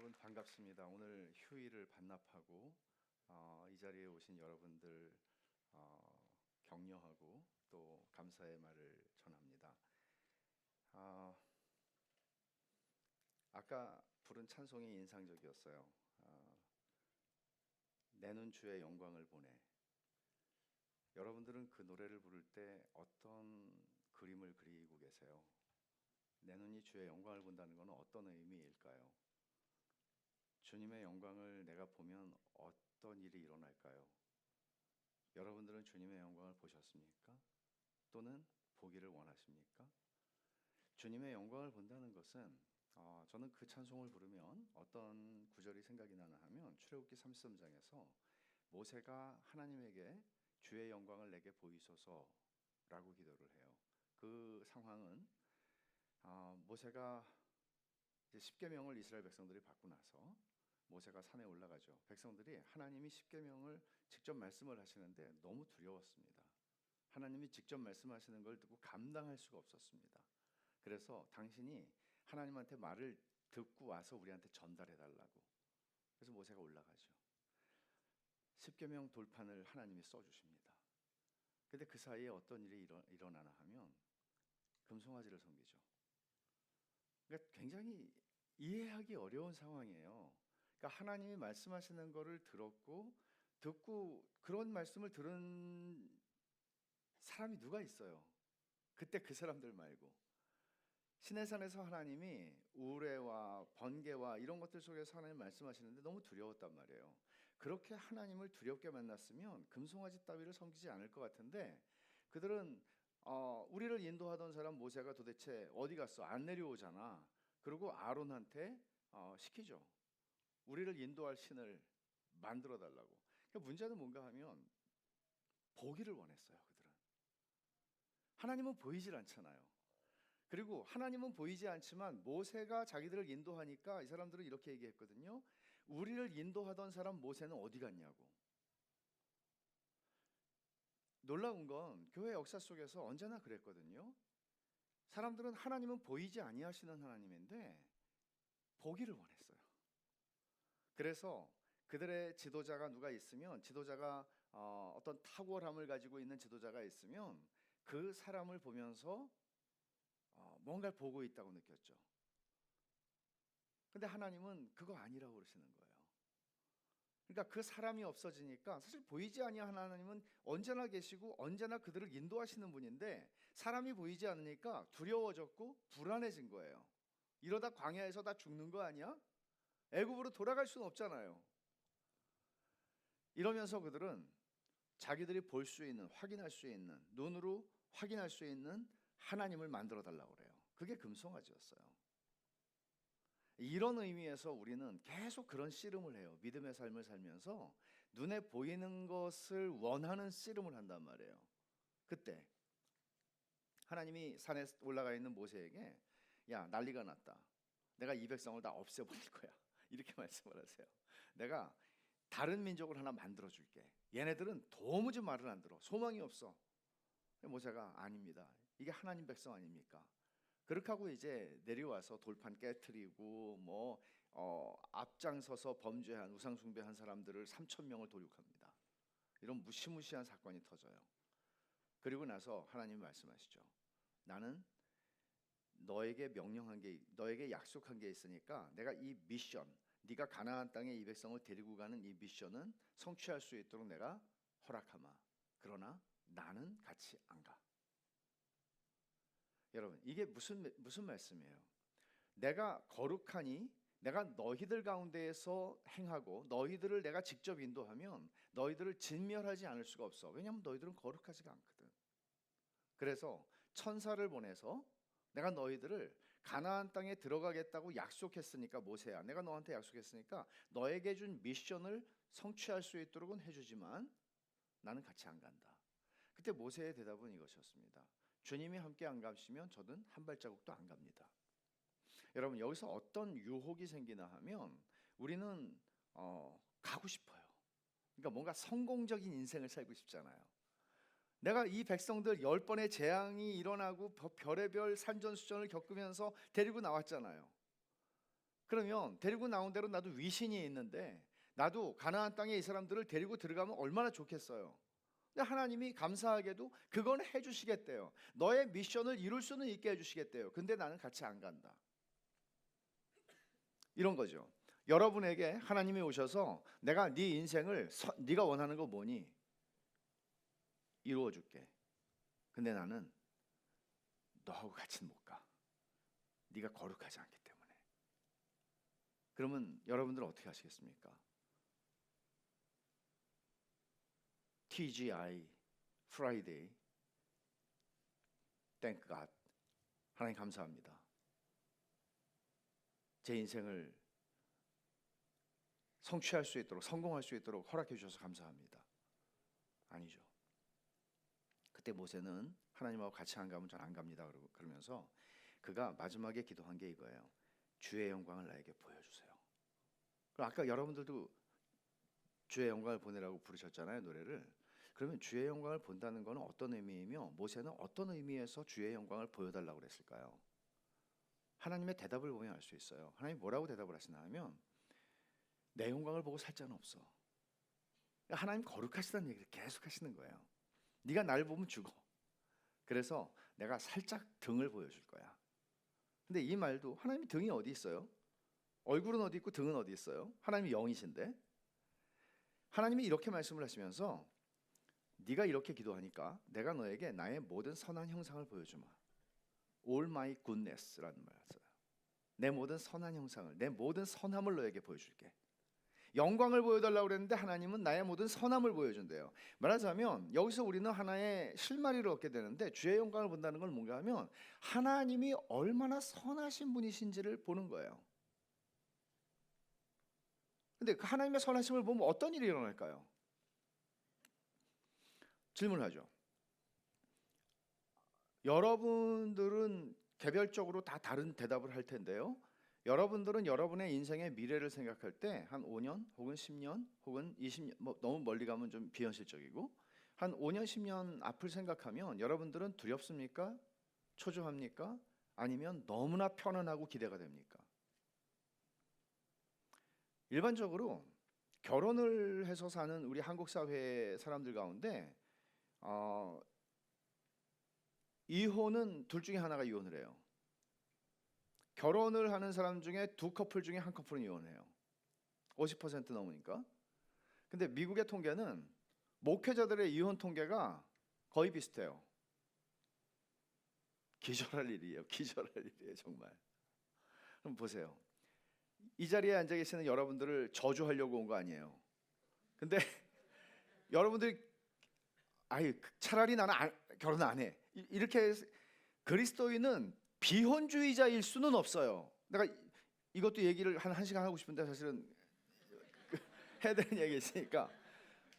여러분 반갑습니다. 오늘 휴일을 반납하고 이 자리에 오신 여러분들 격려하고 또 감사의 말을 전합니다. 아까 부른 찬송이 인상적이었어요. 내 눈 주의 영광을 보네. 여러분들은 그 노래를 부를 때 어떤 그림을 그리고 계세요? 내 눈이 주의 영광을 본다는 것은 어떤 의미일까요? 주님의 영광을 내가 보면 어떤 일이 일어날까요? 여러분들은 주님의 영광을 보셨습니까? 또는 보기를 원하십니까? 주님의 영광을 본다는 것은 저는 그 찬송을 부르면 어떤 구절이 생각이 나나 하면 출애굽기 33장에서 모세가 하나님에게 주의 영광을 내게 보이소서라고 기도를 해요. 그 상황은 모세가 이제 십계명을 이스라엘 백성들이 받고 나서 모세가 산에 올라가죠. 백성들이 하나님이 십계명을 직접 말씀을 하시는데 너무 두려웠습니다. 하나님이 직접 말씀하시는 걸 듣고 감당할 수가 없었습니다. 그래서 당신이 하나님한테 말을 듣고 와서 우리한테 전달해 달라고. 그래서 모세가 올라가죠. 십계명 돌판을 하나님이 써주십니다. 근데 그 사이에 어떤 일이 일어나나 하면 금송아지를 섬기죠. 그러니까 굉장히 이해하기 어려운 상황이에요. 그러니까 하나님이 말씀하시는 거를 듣고 그런 말씀을 들은 사람이 누가 있어요? 그때 그 사람들 말고 시내산에서 하나님이 우레와 번개와 이런 것들 속에서 하나님 말씀하시는데 너무 두려웠단 말이에요. 그렇게 하나님을 두렵게 만났으면 금송아지 따위를 섬기지 않을 것 같은데 그들은 우리를 인도하던 사람 모세가 도대체 어디 갔어? 안 내려오잖아. 그리고 아론한테 시키죠. 우리를 인도할 신을 만들어 달라고. 그러니까 문제는 뭔가 하면 보기를 원했어요. 그들은 하나님은 보이질 않잖아요. 그리고 하나님은 보이지 않지만 모세가 자기들을 인도하니까 이 사람들은 이렇게 얘기했거든요. 우리를 인도하던 사람 모세는 어디 갔냐고. 놀라운 건 교회 역사 속에서 언제나 그랬거든요. 사람들은 하나님은 보이지 아니하시는 하나님인데 보기를 원했어요. 그래서 그들의 지도자가 누가 있으면 지도자가 어떤 탁월함을 가지고 있는 지도자가 있으면 그 사람을 보면서 뭔가를 보고 있다고 느꼈죠. 근데 하나님은 그거 아니라고 그러시는 거예요. 그러니까 그 사람이 없어지니까 사실 보이지 아니하는 하나님은 언제나 계시고 언제나 그들을 인도하시는 분인데 사람이 보이지 않으니까 두려워졌고 불안해진 거예요. 이러다 광야에서 다 죽는 거 아니야? 애굽으로 돌아갈 수는 없잖아요. 이러면서 그들은 자기들이 볼 수 있는, 확인할 수 있는, 눈으로 확인할 수 있는 하나님을 만들어 달라고 그래요. 그게 금송아지였어요. 이런 의미에서 우리는 계속 그런 씨름을 해요. 믿음의 삶을 살면서 눈에 보이는 것을 원하는 씨름을 한단 말이에요. 그때 하나님이 산에 올라가 있는 모세에게 야, 난리가 났다. 내가 이 백성을 다 없애버릴 거야. 이렇게 말씀을 하세요. 내가 다른 민족을 하나 만들어 줄게. 얘네들은 도무지 말을 안 들어. 소망이 없어. 모세가 아닙니다. 이게 하나님 백성 아닙니까? 그렇게 하고 이제 내려와서 돌판 깨트리고 앞장서서 범죄한 우상 숭배한 사람들을 3,000명을 도륙합니다. 이런 무시무시한 사건이 터져요. 그리고 나서 하나님이 말씀하시죠. 나는 너에게 명령한 게, 너에게 약속한 게 있으니까 내가 이 미션, 네가 가나안 땅에 이 백성을 데리고 가는 이 미션은 성취할 수 있도록 내가 허락하마. 그러나 나는 같이 안 가. 여러분, 이게 무슨 말씀이에요? 내가 거룩하니 내가 너희들 가운데에서 행하고 너희들을 내가 직접 인도하면 너희들을 진멸하지 않을 수가 없어. 왜냐하면 너희들은 거룩하지가 않거든. 그래서 천사를 보내서 내가 너희들을 가나안 땅에 들어가겠다고 약속했으니까 모세야, 내가 너한테 약속했으니까 너에게 준 미션을 성취할 수 있도록은 해주지만 나는 같이 안 간다. 그때 모세의 대답은 이것이었습니다. 주님이 함께 안 가시면 저는 한 발자국도 안 갑니다. 여러분, 여기서 어떤 유혹이 생기나 하면 우리는 가고 싶어요. 그러니까 뭔가 성공적인 인생을 살고 싶잖아요. 내가 이 백성들 10번의 재앙이 일어나고 별의별 산전수전을 겪으면서 데리고 나왔잖아요. 그러면 데리고 나온 대로 나도 위신이 있는데 나도 가나안 땅에 이 사람들을 데리고 들어가면 얼마나 좋겠어요. 근데 하나님이 감사하게도 그건 해주시겠대요. 너의 미션을 이룰 수는 있게 해주시겠대요. 근데 나는 같이 안 간다. 이런 거죠. 여러분에게 하나님이 오셔서 내가 네 인생을 네가 원하는 거 뭐니? 이루어줄게. 근데 나는 너하고 같이는 못 가. 네가 거룩하지 않기 때문에. 그러면 여러분들은 어떻게 하시겠습니까? TGI Friday Thank God. 하나님 감사합니다. 제 인생을 성취할 수 있도록, 성공할 수 있도록 허락해 주셔서 감사합니다. 아니죠. 그때 모세는 하나님하고 같이 안 가면 전 안 갑니다. 그러면서 그가 마지막에 기도한 게 이거예요. 주의 영광을 나에게 보여주세요. 그럼 아까 여러분들도 주의 영광을 보내라고 부르셨잖아요, 노래를. 그러면 주의 영광을 본다는 것은 어떤 의미이며 모세는 어떤 의미에서 주의 영광을 보여달라고 그랬을까요? 하나님의 대답을 보면 알 수 있어요. 하나님 뭐라고 대답을 하시나 하면 내 영광을 보고 살 자는 없어. 하나님 거룩하시다는 얘기를 계속 하시는 거예요. 네가 날 보면 죽어. 그래서 내가 살짝 등을 보여줄 거야. 근데 이 말도 하나님이 등이 어디 있어요? 얼굴은 어디 있고 등은 어디 있어요? 하나님이 영이신데 하나님이 이렇게 말씀을 하시면서 네가 이렇게 기도하니까 내가 너에게 나의 모든 선한 형상을 보여주마. All my goodness라는 말을 써요. 내 모든 선한 형상을, 내 모든 선함을 너에게 보여줄게. 영광을 보여달라고 그랬는데 하나님은 나의 모든 선함을 보여준대요. 말하자면 여기서 우리는 하나의 실마리를 얻게 되는데 주의 영광을 본다는 건 뭔가 하면 하나님이 얼마나 선하신 분이신지를 보는 거예요. 근데 그 하나님의 선하심을 보면 어떤 일이 일어날까요? 질문하죠. 여러분들은 개별적으로 다 다른 대답을 할 텐데요. 여러분들은 여러분의 인생의 미래를 생각할 때 한 5년 혹은 10년 혹은 20년, 뭐 너무 멀리 가면 좀 비현실적이고 한 5년 10년 앞을 생각하면 여러분들은 두렵습니까? 초조합니까? 아니면 너무나 편안하고 기대가 됩니까? 일반적으로 결혼을 해서 사는 우리 한국 사회 사람들 가운데 이혼은 둘 중에 하나가 이혼을 해요. 결혼을 하는 사람 중에 두 커플 중에 한 커플은 이혼해요. 50% 넘으니까. 근데 미국의 통계는 목회자들의 이혼 통계가 거의 비슷해요. 기절할 일이에요. 기절할 일이에요, 정말. 그럼 보세요. 이 자리에 앉아 계시는 여러분들을 저주하려고 온 거 아니에요. 근데 여러분들이 차라리 나는 결혼 안 해. 이렇게 그리스도인은 비혼주의자일 수는 없어요. 내가 이것도 얘기를 한 시간 하고 싶은데 사실은 해야 되는 얘기 있으니까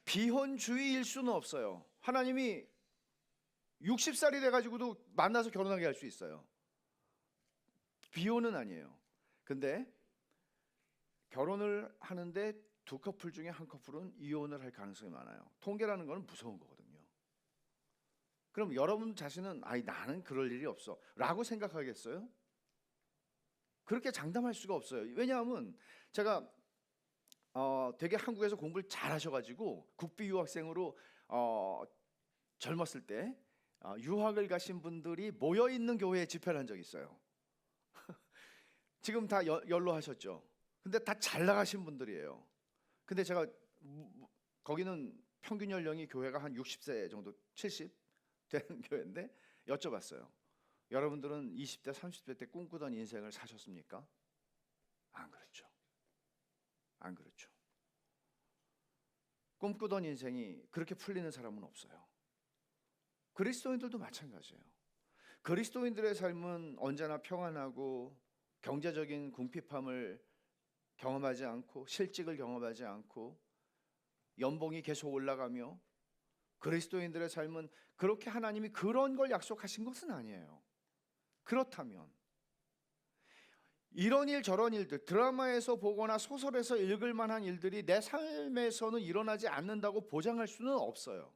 비혼주의일 수는 없어요. 하나님이 60살이 돼가지고도 만나서 결혼하게 할 수 있어요. 비혼은 아니에요. 근데 결혼을 하는데 두 커플 중에 한 커플은 이혼을 할 가능성이 많아요. 통계라는 건 무서운 거거든요. 그럼 여러분 자신은 나는 그럴 일이 없어 라고 생각하겠어요? 그렇게 장담할 수가 없어요. 왜냐하면 제가 되게 한국에서 공부를 잘 하셔가지고 국비 유학생으로 젊었을 때 유학을 가신 분들이 모여있는 교회에 집회를 한 적이 있어요. 지금 다 연로하셨죠. 근데 다 잘 나가신 분들이에요. 근데 제가 거기는 평균 연령이 교회가 한 60세 정도 70 되는 교회인데 여쭤봤어요. 여러분들은 20대 30대 때 꿈꾸던 인생을 사셨습니까? 안 그렇죠. 안 그렇죠. 꿈꾸던 인생이 그렇게 풀리는 사람은 없어요. 그리스도인들도 마찬가지예요. 그리스도인들의 삶은 언제나 평안하고 경제적인 궁핍함을 경험하지 않고 실직을 경험하지 않고 연봉이 계속 올라가며 그리스도인들의 삶은 그렇게 하나님이 그런 걸 약속하신 것은 아니에요. 그렇다면 이런 일 저런 일들 드라마에서 보거나 소설에서 읽을 만한 일들이 내 삶에서는 일어나지 않는다고 보장할 수는 없어요.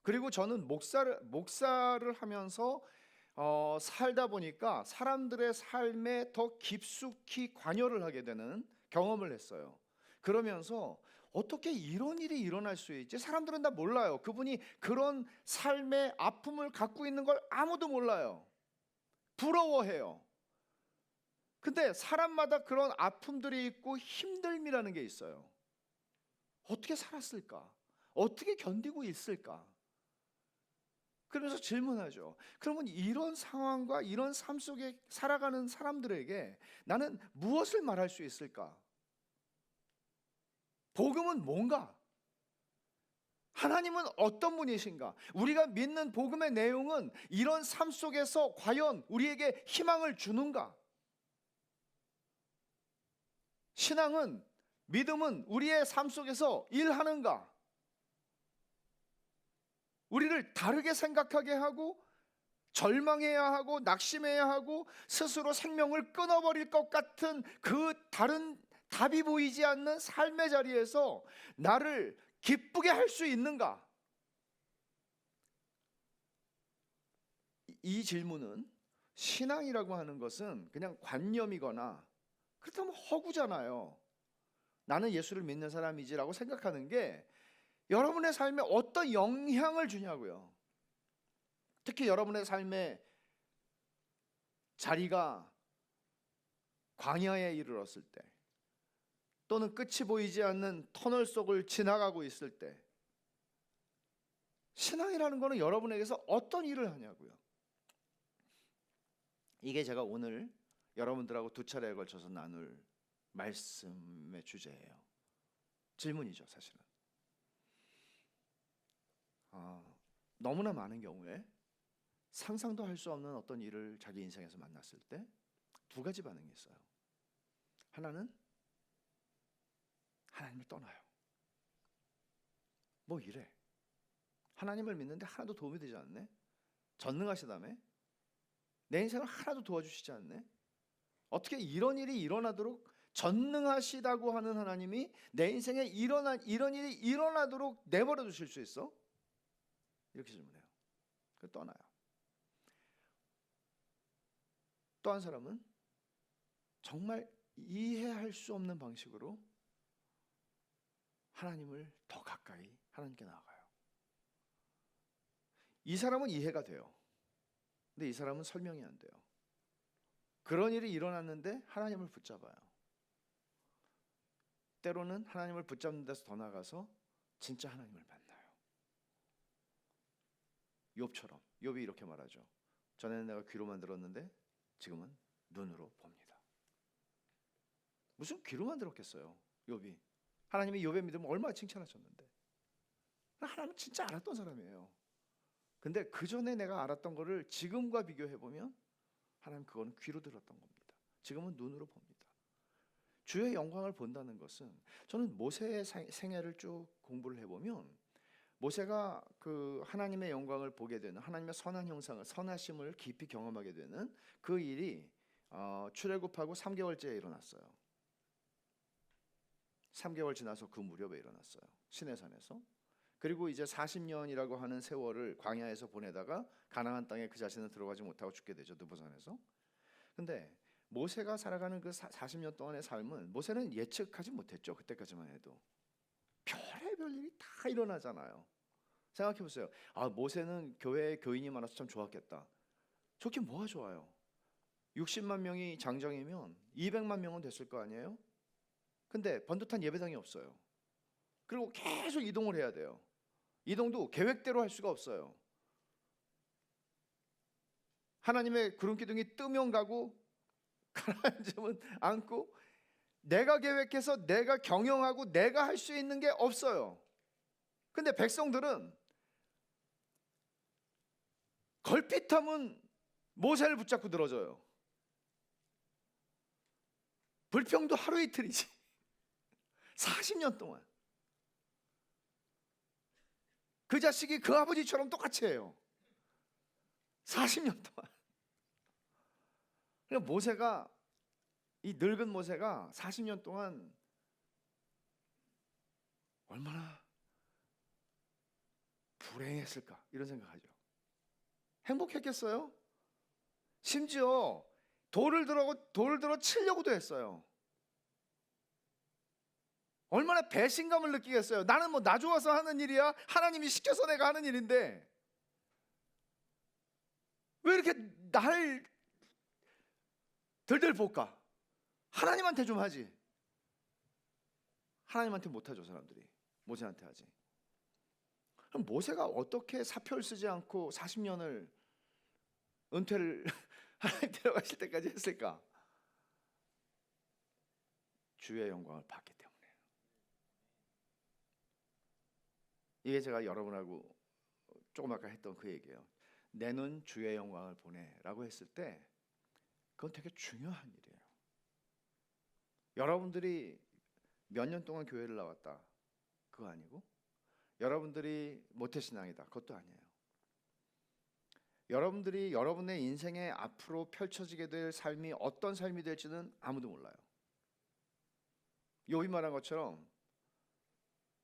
그리고 저는 목사를 하면서 살다 보니까 사람들의 삶에 더 깊숙이 관여를 하게 되는 경험을 했어요. 그러면서 어떻게 이런 일이 일어날 수 있지? 사람들은 다 몰라요. 그분이 그런 삶의 아픔을 갖고 있는 걸 아무도 몰라요. 부러워해요. 근데 사람마다 그런 아픔들이 있고 힘듦이라는 게 있어요. 어떻게 살았을까? 어떻게 견디고 있을까? 그러면서 질문하죠. 그러면 이런 상황과 이런 삶 속에 살아가는 사람들에게 나는 무엇을 말할 수 있을까? 복음은 뭔가? 하나님은 어떤 분이신가? 우리가 믿는 복음의 내용은 이런 삶 속에서 과연 우리에게 희망을 주는가? 신앙은, 믿음은 우리의 삶 속에서 일하는가? 우리를 다르게 생각하게 하고 절망해야 하고 낙심해야 하고 스스로 생명을 끊어버릴 것 같은 그 다른 답이 보이지 않는 삶의 자리에서 나를 기쁘게 할 수 있는가? 이 질문은, 신앙이라고 하는 것은 그냥 관념이거나 그렇다면 허구잖아요. 나는 예수를 믿는 사람이지라고 생각하는 게 여러분의 삶에 어떤 영향을 주냐고요. 특히 여러분의 삶의 자리가 광야에 이르렀을 때, 또는 끝이 보이지 않는 터널 속을 지나가고 있을 때, 신앙이라는 것은 여러분에게서 어떤 일을 하냐고요. 이게 제가 오늘 여러분들하고 두 차례에 걸쳐서 나눌 말씀의 주제예요. 질문이죠, 사실은. 너무나 많은 경우에 상상도 할 수 없는 어떤 일을 자기 인생에서 만났을 때 두 가지 반응이 있어요. 하나는 하나님을 떠나요. 뭐 이래, 하나님을 믿는데 하나도 도움이 되지 않네? 전능하시다며? 내 인생을 하나도 도와주시지 않네? 어떻게 이런 일이 일어나도록, 전능하시다고 하는 하나님이 내 인생에 이런 일이 일어나도록 내버려 두실 수 있어? 이렇게 질문해요. 그래서 떠나요. 또 한 사람은 정말 이해할 수 없는 방식으로 하나님을 더 가까이 하나님께 나아가요. 이 사람은 이해가 돼요. 근데 이 사람은 설명이 안 돼요. 그런 일이 일어났는데 하나님을 붙잡아요. 때로는 하나님을 붙잡는 데서 더 나가서 진짜 하나님을 만나요. 욥처럼. 욥이 이렇게 말하죠. 전에는 내가 귀로만 들었는데 지금은 눈으로 봅니다. 무슨 귀로만 들었겠어요, 욥이. 하나님이 욥의 믿음을 얼마나 칭찬하셨는데. 하나님은 진짜 알았던 사람이에요. 근데 그 전에 내가 알았던 거를 지금과 비교해보면 하나님 그거는 귀로 들었던 겁니다. 지금은 눈으로 봅니다. 주의 영광을 본다는 것은, 저는 모세의 생애를 쭉 공부를 해보면 모세가 그 하나님의 영광을 보게 되는, 하나님의 선한 형상을, 선하심을 깊이 경험하게 되는 그 일이 출애굽하고 3개월째에 일어났어요. 3개월 지나서 그 무렵에 일어났어요. 시내산에서. 그리고 이제 40년이라고 하는 세월을 광야에서 보내다가 가나안 땅에 그 자신은 들어가지 못하고 죽게 되죠, 느보산에서. 근데 모세가 살아가는 그 40년 동안의 삶은 모세는 예측하지 못했죠. 그때까지만 해도 별의별 일이 다 일어나잖아요. 생각해 보세요. 모세는 교회에 교인이 많아서 참 좋았겠다. 좋긴 뭐가 좋아요. 60만 명이 장정이면 200만 명은 됐을 거 아니에요. 근데 번듯한 예배당이 없어요. 그리고 계속 이동을 해야 돼요. 이동도 계획대로 할 수가 없어요. 하나님의 구름 기둥이 뜨면 가고 가라앉으면 앉고, 내가 계획해서 내가 경영하고 내가 할 수 있는 게 없어요. 근데 백성들은 걸핏하면 모세를 붙잡고 늘어져요. 불평도 하루 이틀이지. 40년 동안 그 자식이 그 아버지처럼 똑같이 해요. 40년 동안. 그러니까 모세가, 이 늙은 모세가 40년 동안 얼마나 불행했을까, 이런 생각하죠. 행복했겠어요? 심지어 돌을 들어 치려고도 했어요. 얼마나 배신감을 느끼겠어요. 나는 뭐 나 좋아서 하는 일이야? 하나님이 시켜서 내가 하는 일인데 왜 이렇게 날 들들 볶아? 하나님한테 좀 하지. 하나님한테 못하죠. 사람들이 모세한테 하지. 그럼 모세가 어떻게 사표를 쓰지 않고 40년을 은퇴를 하나님 데려가실 때까지 했을까? 주의 영광을 받기 때문에. 이게 제가 여러분하고 조금 아까 했던 그 얘기예요. 내 눈 주의 영광을 보내라고 했을 때 그건 되게 중요한 일이에요. 여러분들이 몇 년 동안 교회를 나왔다 그거 아니고, 여러분들이 모태신앙이다 그것도 아니에요. 여러분들이 여러분의 인생에 앞으로 펼쳐지게 될 삶이 어떤 삶이 될지는 아무도 몰라요. 욥이 말한 것처럼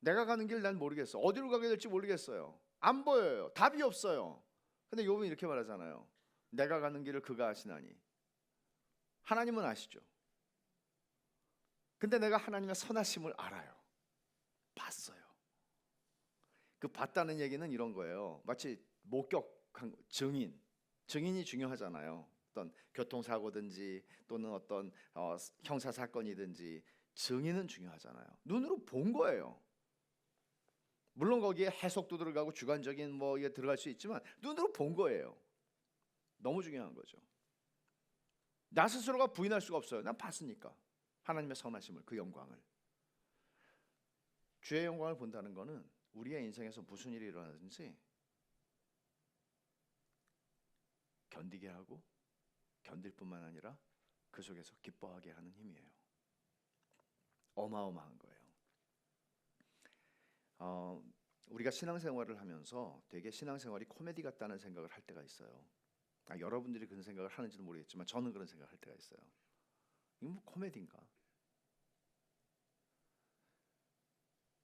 내가 가는 길 난 모르겠어. 어디로 가게 될지 모르겠어요. 안 보여요. 답이 없어요. 근데 욥은 이렇게 말하잖아요. 내가 가는 길을 그가 아시나니. 하나님은 아시죠. 근데 내가 하나님의 선하심을 알아요. 봤어요. 그 봤다는 얘기는 이런 거예요. 마치 목격한 증인이 중요하잖아요. 어떤 교통사고든지 또는 어떤 형사사건이든지 증인은 중요하잖아요. 눈으로 본 거예요. 물론 거기에 해석도 들어가고 주관적인 뭐 이게 들어갈 수 있지만 눈으로 본 거예요. 너무 중요한 거죠. 나 스스로가 부인할 수가 없어요. 난 봤으니까. 하나님의 선하심을, 그 영광을. 주의 영광을 본다는 것은 우리의 인생에서 무슨 일이 일어나든지 견디게 하고 견딜 뿐만 아니라 그 속에서 기뻐하게 하는 힘이에요. 어마어마한 거예요. 우리가 신앙생활을 하면서 되게 신앙생활이 코미디 같다는 생각을 할 때가 있어요. 여러분들이 그런 생각을 하는지는 모르겠지만 저는 그런 생각을 할 때가 있어요. 이거 뭐 코미디인가?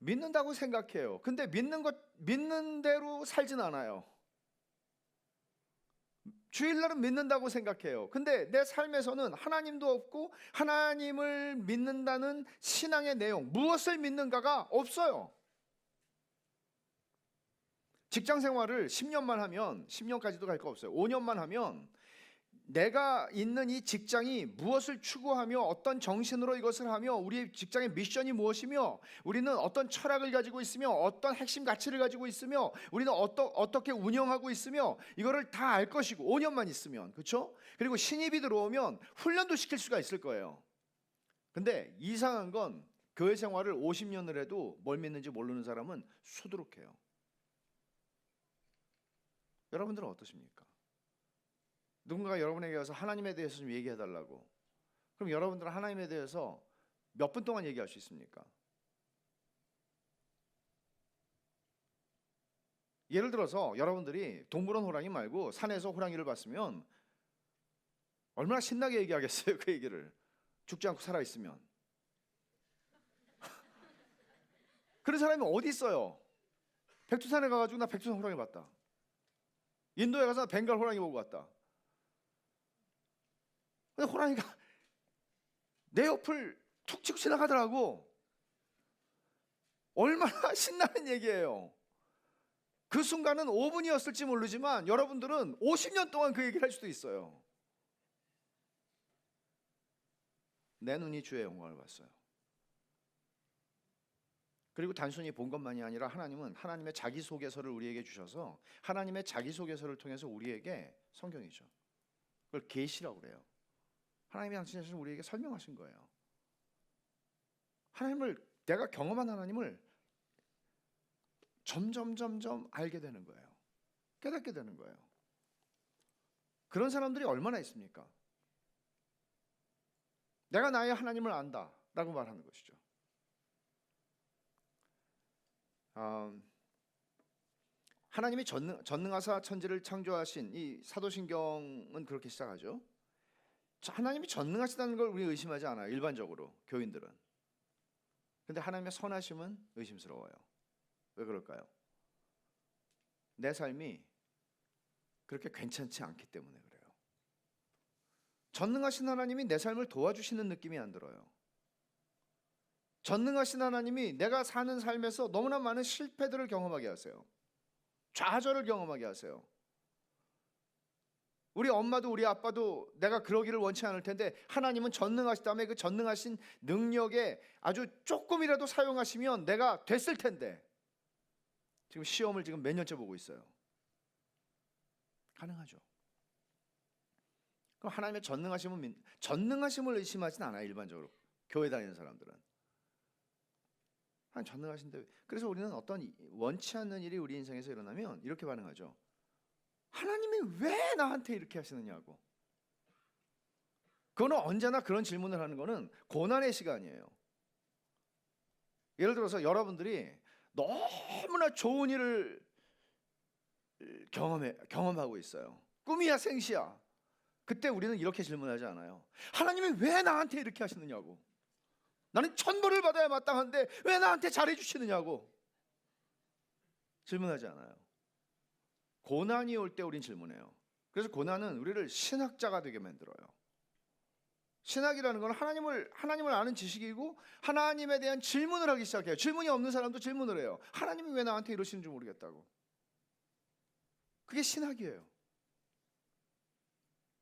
믿는다고 생각해요. 근데 믿는 대로 살진 않아요. 주일날은 믿는다고 생각해요. 근데 내 삶에서는 하나님도 없고 하나님을 믿는다는 신앙의 내용, 무엇을 믿는가가 없어요. 직장 생활을 10년만 하면, 10년까지도 갈 거 없어요. 5년만 하면 내가 있는 이 직장이 무엇을 추구하며 어떤 정신으로 이것을 하며 우리의 직장의 미션이 무엇이며 우리는 어떤 철학을 가지고 있으며 어떤 핵심 가치를 가지고 있으며 우리는 어떻게 운영하고 있으며 이거를 다 알 것이고 5년만 있으면, 그렇죠? 그리고 신입이 들어오면 훈련도 시킬 수가 있을 거예요. 근데 이상한 건 교회 생활을 50년을 해도 뭘 믿는지 모르는 사람은 수두룩해요. 여러분들은 어떠십니까? 누군가가 여러분에게 와서 하나님에 대해서 좀 얘기해 달라고. 그럼 여러분들은 하나님에 대해서 몇 분 동안 얘기할 수 있습니까? 예를 들어서 여러분들이 동물원 호랑이 말고 산에서 호랑이를 봤으면 얼마나 신나게 얘기하겠어요. 그 얘기를. 죽지 않고 살아있으면. 그런 사람이 어디 있어요? 백두산에 가가지고 나 백두산 호랑이 봤다. 인도에 가서 벵갈 호랑이 보고 왔다. 근데 호랑이가 내 옆을 툭 치고 지나가더라고. 얼마나 신나는 얘기예요. 그 순간은 5분이었을지 모르지만 여러분들은 50년 동안 그 얘기를 할 수도 있어요. 내 눈이 주의 영광을 봤어요. 그리고 단순히 본 것만이 아니라 하나님은 하나님의 자기소개서를 우리에게 주셔서 하나님의 자기소개서를 통해서 우리에게, 성경이죠, 그걸 계시라고 그래요. 하나님이 당신이 우리에게 설명하신 거예요. 하나님을, 내가 경험한 하나님을 점점 알게 되는 거예요. 깨닫게 되는 거예요. 그런 사람들이 얼마나 있습니까? 내가 나의 하나님을 안다 라고 말하는 것이죠. 하나님이 전능하사 천지를 창조하신 이 사도신경은 그렇게 시작하죠. 하나님이 전능하시다는 걸 우리 의심하지 않아요. 일반적으로 교인들은. 근데 하나님의 선하심은 의심스러워요. 왜 그럴까요? 내 삶이 그렇게 괜찮지 않기 때문에 그래요. 전능하신 하나님이 내 삶을 도와주시는 느낌이 안 들어요. 전능하신 하나님이 내가 사는 삶에서 너무나 많은 실패들을 경험하게 하세요. 좌절을 경험하게 하세요. 우리 엄마도 우리 아빠도 내가 그러기를 원치 않을 텐데 하나님은 전능하시다며 그 전능하신 능력에 아주 조금이라도 사용하시면 내가 됐을 텐데 지금 시험을 지금 몇 년째 보고 있어요. 가능하죠. 그럼 하나님의 전능하심을 의심하진 않아요. 일반적으로 교회 다니는 사람들은 하나님 전능하신데. 그래서 우리는 어떤 원치 않는 일이 우리 인생에서 일어나면 이렇게 반응하죠. 하나님이 왜 나한테 이렇게 하시느냐고. 그거는 언제나 그런 질문을 하는 거는 고난의 시간이에요. 예를 들어서 여러분들이 너무나 좋은 일을 경험하고 있어요. 꿈이야 생시야. 그때 우리는 이렇게 질문하지 않아요. 하나님이 왜 나한테 이렇게 하시느냐고. 나는 천벌을 받아야 마땅한데 왜 나한테 잘해주시느냐고 질문하지 않아요. 고난이 올 때 우린 질문해요. 그래서 고난은 우리를 신학자가 되게 만들어요. 신학이라는 건 하나님을 아는 지식이고 하나님에 대한 질문을 하기 시작해요. 질문이 없는 사람도 질문을 해요. 하나님이 왜 나한테 이러시는지 모르겠다고. 그게 신학이에요.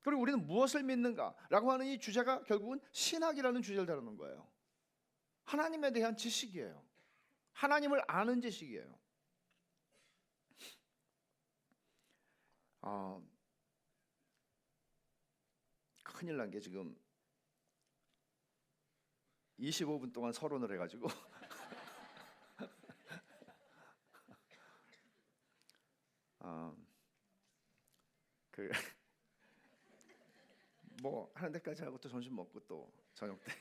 그리고 우리는 무엇을 믿는가라고 하는 이 주제가 결국은 신학이라는 주제를 다루는 거예요. 하나님에 대한 지식이에요. 하나님을 아는 지식이에요. 큰일 난 게 지금 25분 동안 서론을 해가지고 뭐 하는 데까지 하고 또 점심 먹고 또 저녁 때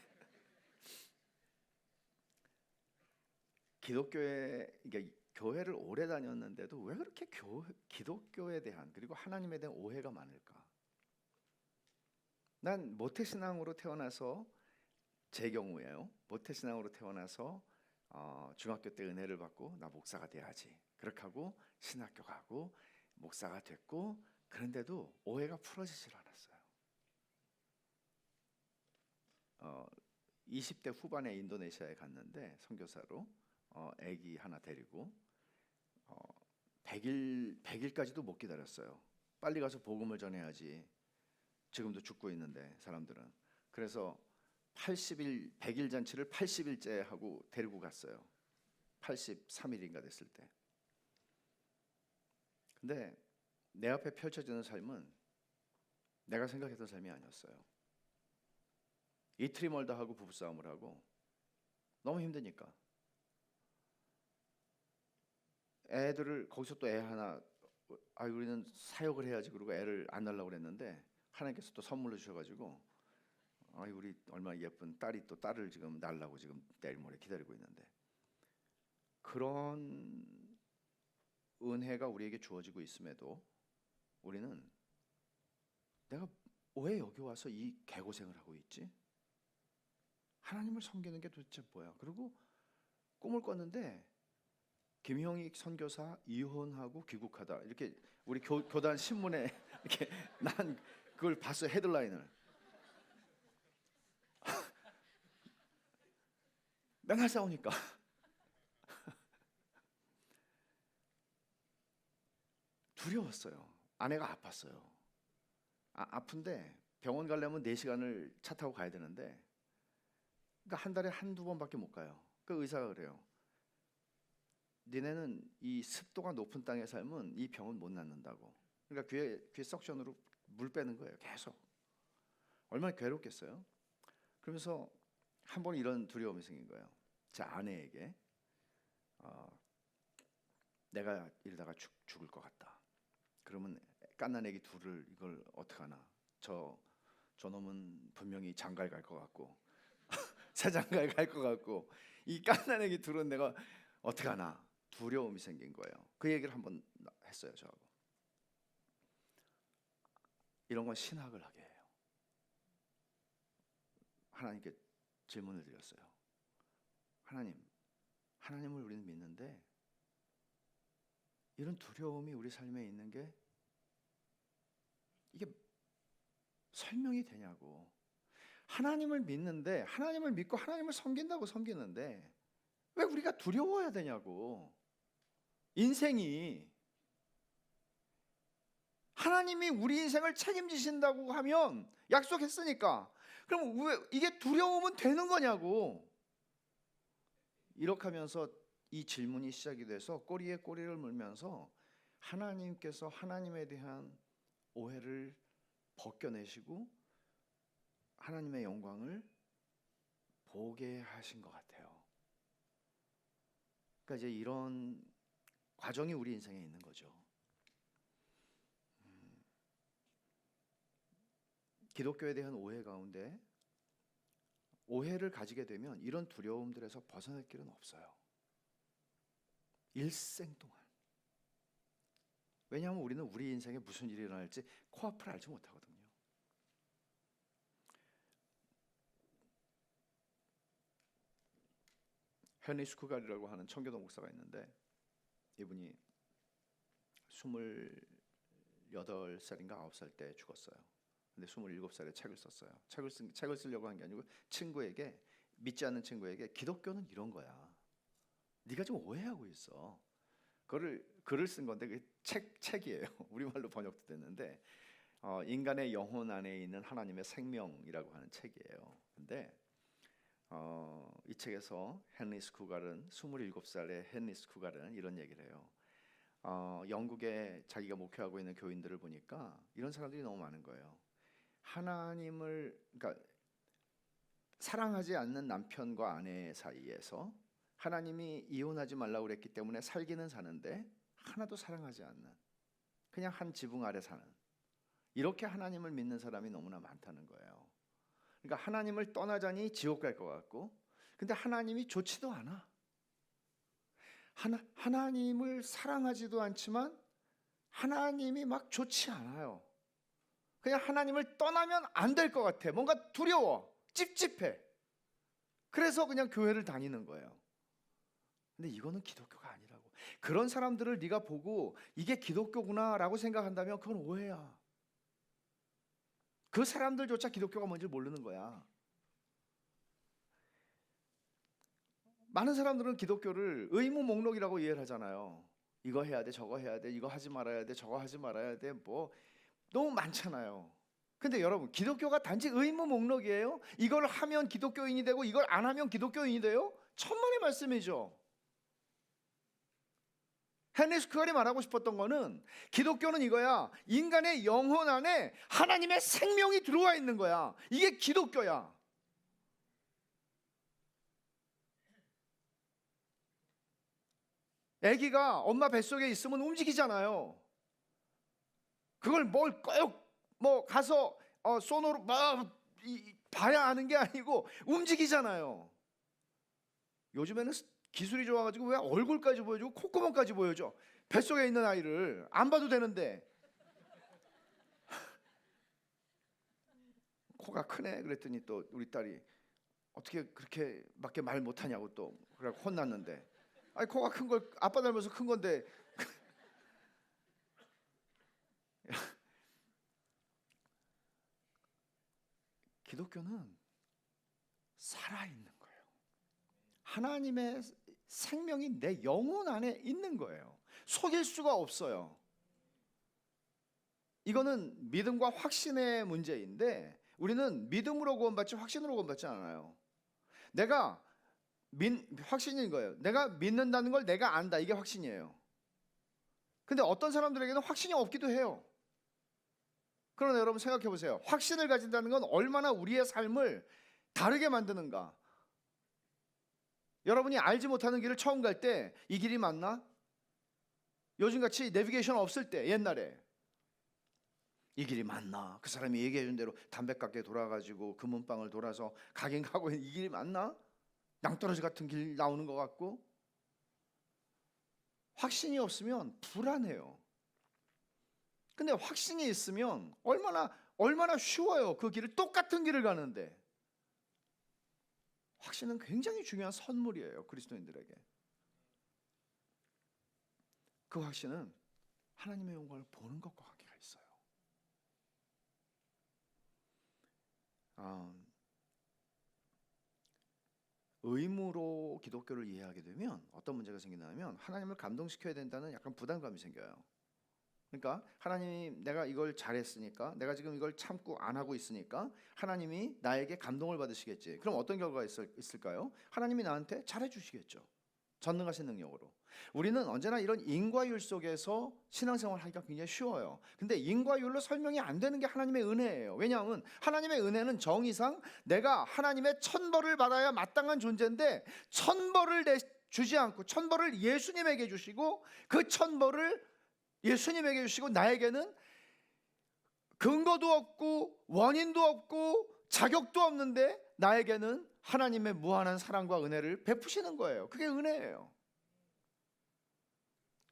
기독교에 이게 교회를 오래 다녔는데도 왜 그렇게 기독교에 대한 그리고 하나님에 대한 오해가 많을까? 난 모태신앙으로 태어나서 제 경우에요. 모태신앙으로 태어나서 중학교 때 은혜를 받고 나 목사가 돼야지. 그렇게 하고 신학교 가고 목사가 됐고 그런데도 오해가 풀어지질 않았어요. 20대 후반에 인도네시아에 갔는데 선교사로 아기 하나 데리고 100일까지도 못 기다렸어요. 빨리 가서 복음을 전해야지. 지금도 죽고 있는데 사람들은. 그래서 100일 잔치를 80일째 하고 데리고 갔어요. 83일인가 됐을 때. 근데 내 앞에 펼쳐지는 삶은 내가 생각했던 삶이 아니었어요. 이틀이 멀다 하고 부부싸움을 하고 너무 힘드니까 애들을 거기서 또 애 하나 우리는 사역을 해야지 그러고 애를 안 낳으려고 그랬는데 하나님께서 또 선물로 주셔가지고 우리 얼마나 예쁜 딸이 또 딸을 지금 낳으려고 지금 내일 모레 기다리고 있는데 그런 은혜가 우리에게 주어지고 있음에도 우리는 내가 왜 여기 와서 이 개고생을 하고 있지? 하나님을 섬기는 게 도대체 뭐야? 그리고 꿈을 꿨는데 김형익 선교사 이혼하고 귀국하다 이렇게 우리 교단 신문에 이렇게 난 그걸 봤어요. 헤드라인을. 맨날 싸우니까 두려웠어요. 아내가 아팠어요. 아픈데 병원 가려면 4시간을 차 타고 가야 되는데 그러니까 한 달에 한두 번밖에 못 가요. 그 의사가 그래요. 니네는 이 습도가 높은 땅에 살면 이 병은 못 낫는다고. 그러니까 귀에 석션으로 물 빼는 거예요. 계속. 얼마나 괴롭겠어요. 그러면서 한 번 이런 두려움이 생긴 거예요. 제 아내에게 내가 이러다가 죽을 것 같다. 그러면 갓난 애기 둘을 이걸 어떡하나. 저 놈은 분명히 장가를 갈 것 같고 새 장가를 갈 것 같고 이 갓난 애기 둘은 내가 어떡하나. 두려움이 생긴 거예요. 그 얘기를 한번 했어요. 저하고. 이런 건 신학을 하게 해요. 하나님께 질문을 드렸어요. 하나님을 우리는 믿는데 이런 두려움이 우리 삶에 있는 게 이게 설명이 되냐고. 하나님을 믿는데, 하나님을 믿고 하나님을 섬긴다고 섬기는데 왜 우리가 두려워야 되냐고. 인생이 하나님이 우리 인생을 책임지신다고 하면 약속했으니까 그럼 왜 이게 두려우면 되는 거냐고. 이렇게 하면서 이 질문이 시작이 돼서 꼬리에 꼬리를 물면서 하나님께서 하나님에 대한 오해를 벗겨내시고 하나님의 영광을 보게 하신 것 같아요. 그러니까 이제 이런 과정이 우리 인생에 있는 거죠. 기독교에 대한 오해 가운데 오해를 가지게 되면 이런 두려움들에서 벗어날 길은 없어요. 일생 동안. 왜냐하면 우리는 우리 인생에 무슨 일이 일어날지 코앞을 알지 못하거든요. 헨리 스쿠갈이라고 하는 청교도 목사가 있는데 이분이 28살인가 9살 때 죽었어요. 근데 27살에 책을 썼어요. 책을 쓰려고 한 게 아니고 친구에게, 믿지 않는 친구에게 기독교는 이런 거야. 네가 좀 오해하고 있어. 글을 쓴 건데 그 책이에요. 우리말로 번역도 됐는데 인간의 영혼 안에 있는 하나님의 생명이라고 하는 책이에요. 근데 이 책에서 27살의 헨리 스쿠갈은 이런 얘기를 해요. 영국에 자기가 목회하고 있는 교인들을 보니까 이런 사람들이 너무 많은 거예요. 하나님을, 그러니까 사랑하지 않는 남편과 아내 사이에서 하나님이 이혼하지 말라고 그랬기 때문에 살기는 사는데 하나도 사랑하지 않는, 그냥 한 지붕 아래 사는, 이렇게 하나님을 믿는 사람이 너무나 많다는 거예요. 그러니까 하나님을 떠나자니 지옥 갈 것 같고, 근데 하나님이 좋지도 않아. 하나님을 사랑하지도 않지만 하나님이 막 좋지 않아요. 그냥 하나님을 떠나면 안 될 것 같아. 뭔가 두려워, 찝찝해. 그래서 그냥 교회를 다니는 거예요. 근데 이거는 기독교가 아니라고. 그런 사람들을 네가 보고 이게 기독교구나라고 생각한다면 그건 오해야. 그 사람들조차 기독교가 뭔지 모르는 거야. 많은 사람들은 기독교를 의무 목록이라고 이해를 하잖아요. 이거 해야 돼, 저거 해야 돼, 이거 하지 말아야 돼, 저거 하지 말아야 돼, 뭐 너무 많잖아요. 근데 여러분, 기독교가 단지 의무 목록이에요? 이걸 하면 기독교인이 되고 이걸 안 하면 기독교인이 돼요? 천만의 말씀이죠. 헨리 스쿠갈이 말하고 싶었던 거는 기독교는 이거야. 인간의 영혼 안에 하나님의 생명이 들어와 있는 거야. 이게 기독교야. 아기가 엄마 뱃속에 있으면 움직이잖아요. 그걸 뭘 꼭 뭐 가서 손으로 막 봐야 하는 게 아니고 움직이잖아요. 요즘에는 기술이 좋아가지고 왜 얼굴까지 보여주고 콧구멍까지 보여줘. 뱃속에 있는 아이를 안 봐도 되는데. 코가 크네 그랬더니 또 우리 딸이 어떻게 그렇게 밖에 말 못하냐고 또 그래 혼났는데, 아니 코가 큰 걸 아빠 닮아서 큰 건데. 기독교는 살아있는 거예요. 하나님의 생명이 내 영혼 안에 있는 거예요. 속일 수가 없어요. 이거는 믿음과 확신의 문제인데 우리는 믿음으로 구원받지 확신으로 구원받지 않아요. 내가 확신인 거예요. 내가 믿는다는 걸 내가 안다. 이게 확신이에요. 근데 어떤 사람들에게는 확신이 없기도 해요. 그러나 여러분 생각해 보세요. 확신을 가진다는 건 얼마나 우리의 삶을 다르게 만드는가. 여러분이 알지 못하는 길을 처음 갈 때 이 길이 맞나? 요즘같이 내비게이션 없을 때 옛날에 이 길이 맞나? 그 사람이 얘기해 준 대로 담배가게 돌아가지고 금은방을 돌아서 가긴 가고 이 길이 맞나? 낭떠러지 같은 길 나오는 것 같고. 확신이 없으면 불안해요. 근데 확신이 있으면 얼마나 쉬워요. 그 길을 똑같은 길을 가는데. 확신은 굉장히 중요한 선물이에요. 그리스도인들에게. 그 확신은 하나님의 영광을 보는 것과 관계가 있어요. 의무로 기독교를 이해하게 되면 어떤 문제가 생기냐면 하나님을 감동시켜야 된다는 약간 부담감이 생겨요. 그러니까 하나님이 내가 이걸 잘했으니까, 내가 지금 이걸 참고 안 하고 있으니까 하나님이 나에게 감동을 받으시겠지. 그럼 어떤 결과가 있을까요? 하나님이 나한테 잘해 주시겠죠. 전능하신 능력으로. 우리는 언제나 이런 인과율 속에서 신앙생활을 하기가 굉장히 쉬워요. 근데 인과율로 설명이 안 되는 게 하나님의 은혜예요. 왜냐하면 하나님의 은혜는 정의상 내가 하나님의 천벌을 받아야 마땅한 존재인데, 천벌을 주지 않고 천벌을 예수님에게 주시고, 그 천벌을 예수님에게 주시고 나에게는 근거도 없고 원인도 없고 자격도 없는데 나에게는 하나님의 무한한 사랑과 은혜를 베푸시는 거예요. 그게 은혜예요.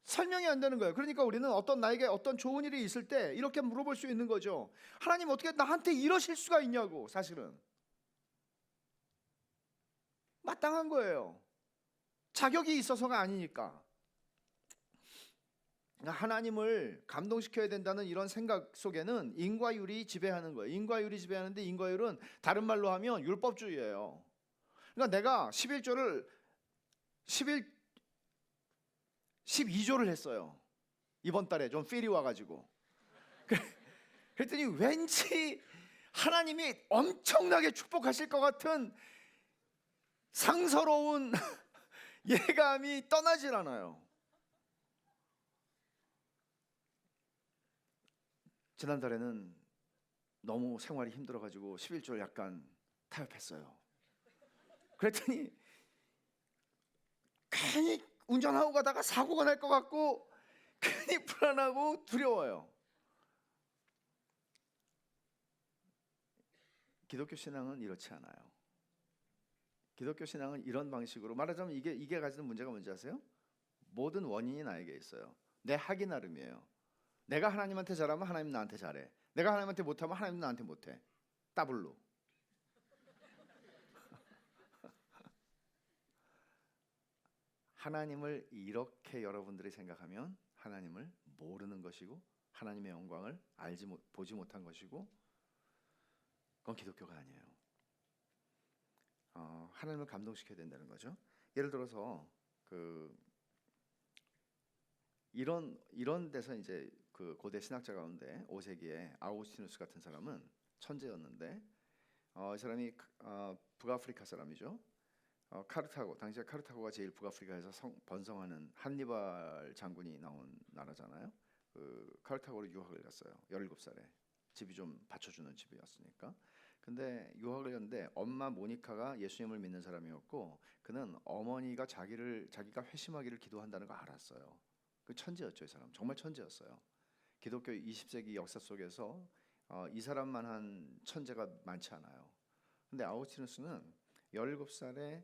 설명이 안 되는 거예요. 그러니까 우리는 나에게 어떤 좋은 일이 있을 때 이렇게 물어볼 수 있는 거죠. 하나님 어떻게 나한테 이러실 수가 있냐고. 사실은 마땅한 거예요. 자격이 있어서가 아니니까. 하나님을 감동시켜야 된다는 이런 생각 속에는 인과율이 지배하는 거예요. 인과율이 지배하는데, 인과율은 다른 말로 하면 율법주의예요. 그러니까 내가 12조를 했어요. 이번 달에 좀 필이 와가지고. 그랬더니 왠지 하나님이 엄청나게 축복하실 것 같은 상서로운 예감이 떠나질 않아요. 지난달에는 너무 생활이 힘들어가지고 11조를 약간 타협했어요. 그랬더니 괜히 운전하고 가다가 사고가 날 것 같고 괜히 불안하고 두려워요. 기독교 신앙은 이렇지 않아요. 기독교 신앙은 이런 방식으로 말하자면 이게 가지는 문제가 뭔지 아세요? 모든 원인이 나에게 있어요. 내 하기 나름이에요. 내가 하나님한테 잘하면 하나님 나한테 잘해. 내가 하나님한테 못하면 하나님 나한테 못해. 더블로. 하나님을 이렇게 여러분들이 생각하면 하나님을 모르는 것이고, 하나님의 영광을 보지 못한 것이고, 그건 기독교가 아니에요. 하나님을 감동시켜야 된다는 거죠. 예를 들어서 이런 데서 이제 그 고대 신학자 가운데 5세기에 아우구스티누스 같은 사람은 천재였는데, 이 사람이 북아프리카 사람이죠. 카르타고, 당시에 카르타고가 제일 북아프리카에서 번성하는 한니발 장군이 나온 나라잖아요. 그 카르타고로 유학을 갔어요. 17살에. 집이 좀 받쳐주는 집이었으니까. 근데 유학을 갔는데 엄마 모니카가 예수님을 믿는 사람이었고, 그는 어머니가 자기가 회심하기를 기도한다는 거 알았어요. 그 천재였죠. 이 사람 정말 천재였어요. 기독교 20세기 역사 속에서 이 사람만한 천재가 많지 않아요. 근데 아우구스티누스는 17살에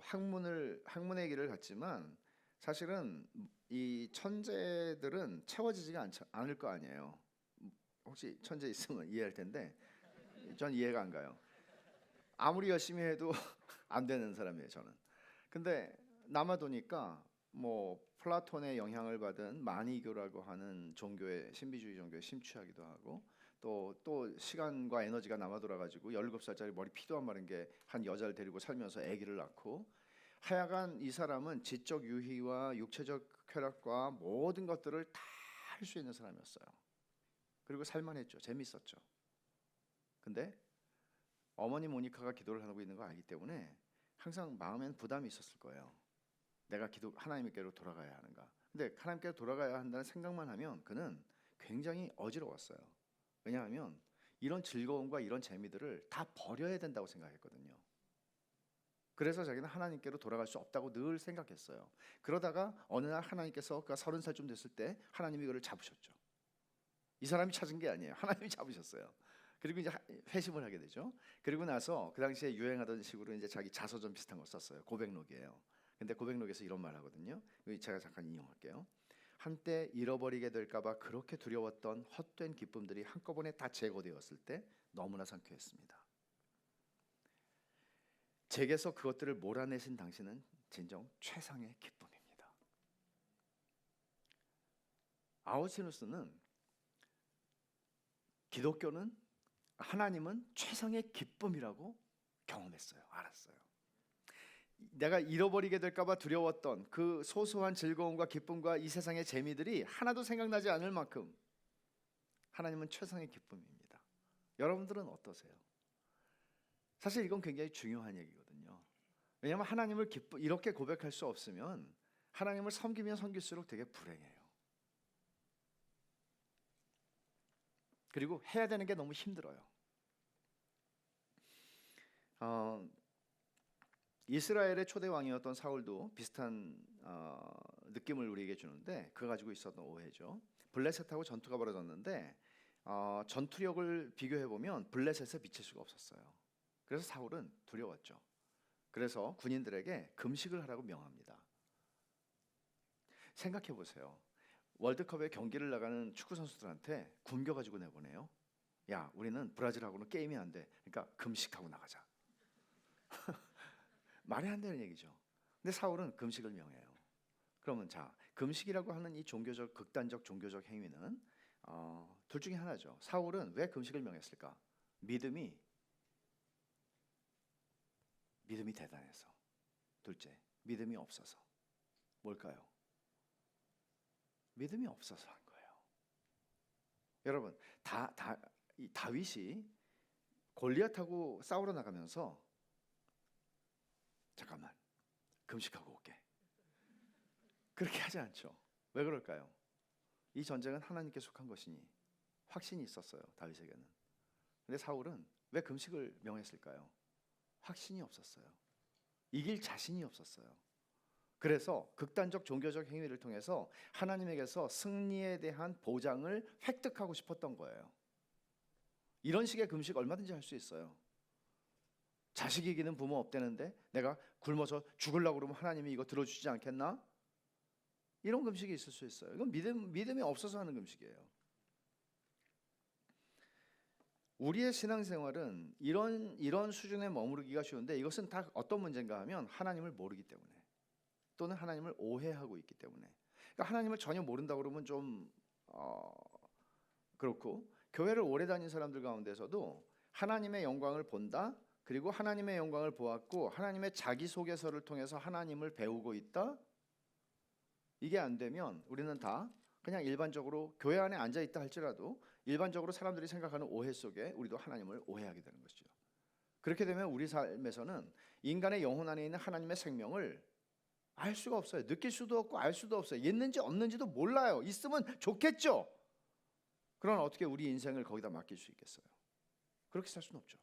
학문의 길을 갔지만, 사실은 이 천재들은 채워지지가 않을 거 아니에요. 혹시 천재 있으면 이해할 텐데 전 이해가 안 가요. 아무리 열심히 해도 안 되는 사람이에요, 저는. 근데 남아도니까 뭐 플라톤의 영향을 받은 마니교라고 하는 신비주의 종교에 심취하기도 하고, 또 시간과 에너지가 남아 돌아가지고 17살짜리 머리 피도 안 마른 게 한 여자를 데리고 살면서 아기를 낳고, 하여간 이 사람은 지적 유희와 육체적 쾌락과 모든 것들을 다 할 수 있는 사람이었어요. 그리고 살만했죠. 재밌었죠. 근데 어머니 모니카가 기도를 하고 있는 거 알기 때문에 항상 마음에는 부담이 있었을 거예요. 내가 하나님께로 돌아가야 하는가. 근데 하나님께로 돌아가야 한다는 생각만 하면 그는 굉장히 어지러웠어요. 왜냐하면 이런 즐거움과 이런 재미들을 다 버려야 된다고 생각했거든요. 그래서 자기는 하나님께로 돌아갈 수 없다고 늘 생각했어요. 그러다가 어느 날 하나님께서 그가 30살쯤 됐을 때 하나님이 그를 잡으셨죠. 이 사람이 찾은 게 아니에요. 하나님이 잡으셨어요. 그리고 이제 회심을 하게 되죠. 그리고 나서 그 당시에 유행하던 식으로 이제 자기 자서전 비슷한 걸 썼어요. 고백록이에요. 근데 고백록에서 이런 말 하거든요. 제가 잠깐 인용할게요. 한때 잃어버리게 될까봐 그렇게 두려웠던 헛된 기쁨들이 한꺼번에 다 제거되었을 때 너무나 상쾌했습니다. 제게서 그것들을 몰아내신 당신은 진정 최상의 기쁨입니다. 아우구스티누스는 기독교는 하나님은 최상의 기쁨이라고 경험했어요. 알았어요. 내가 잃어버리게 될까봐 두려웠던 그 소소한 즐거움과 기쁨과 이 세상의 재미들이 하나도 생각나지 않을 만큼 하나님은 최상의 기쁨입니다. 여러분들은 어떠세요? 사실 이건 굉장히 중요한 얘기거든요. 왜냐하면 하나님을 이렇게 고백할 수 없으면 하나님을 섬기면 섬길수록 되게 불행해요. 그리고 해야 되는 게 너무 힘들어요. 이스라엘의 초대 왕이었던 사울도 비슷한 느낌을 우리에게 주는데 그거 가지고 있었던 오해죠. 블레셋하고 전투가 벌어졌는데 전투력을 비교해 보면 블레셋에 미칠 수가 없었어요. 그래서 사울은 두려웠죠. 그래서 군인들에게 금식을 하라고 명합니다. 생각해 보세요. 월드컵에 경기를 나가는 축구 선수들한테 굶겨 가지고 내보내요. 야, 우리는 브라질하고는 게임이 안 돼. 그러니까 금식하고 나가자. 말이 안 되는 얘기죠. 근데 사울은 금식을 명해요. 그러면 자, 금식이라고 하는 이 극단적 종교적 행위는 둘 중에 하나죠. 사울은 왜 금식을 명했을까? 믿음이 대단해서. 둘째, 믿음이 없어서. 뭘까요? 믿음이 없어서 한 거예요. 여러분, 이 다윗이 골리앗하고 싸우러 나가면서 잠깐만, 금식하고 올게. 그렇게 하지 않죠. 왜 그럴까요? 이 전쟁은 하나님께 속한 것이니 확신이 있었어요, 다윗에게는. 근데 사울은 왜 금식을 명했을까요? 확신이 없었어요. 이길 자신이 없었어요. 그래서 극단적 종교적 행위를 통해서 하나님에게서 승리에 대한 보장을 획득하고 싶었던 거예요. 이런 식의 금식 얼마든지 할 수 있어요. 자식 이기는 부모 없대는데 내가 굶어서 죽으려고 그러면 하나님이 이거 들어주지 않겠나? 이런 금식이 있을 수 있어요. 이건 믿음이 없어서 하는 금식이에요. 우리의 신앙생활은 이런 수준에 머무르기가 쉬운데 이것은 다 어떤 문제인가 하면 하나님을 모르기 때문에 또는 하나님을 오해하고 있기 때문에. 그러니까 하나님을 전혀 모른다고 그러면 좀 그렇고, 교회를 오래 다닌 사람들 가운데서도 하나님의 영광을 본다, 그리고 하나님의 영광을 보았고 하나님의 자기소개서를 통해서 하나님을 배우고 있다, 이게 안 되면 우리는 다 그냥 일반적으로 교회 안에 앉아 있다 할지라도 일반적으로 사람들이 생각하는 오해 속에 우리도 하나님을 오해하게 되는 것이죠. 그렇게 되면 우리 삶에서는 인간의 영혼 안에 있는 하나님의 생명을 알 수가 없어요. 느낄 수도 없고 알 수도 없어요. 있는지 없는지도 몰라요. 있으면 좋겠죠. 그러나 어떻게 우리 인생을 거기다 맡길 수 있겠어요? 그렇게 살 수는 없죠.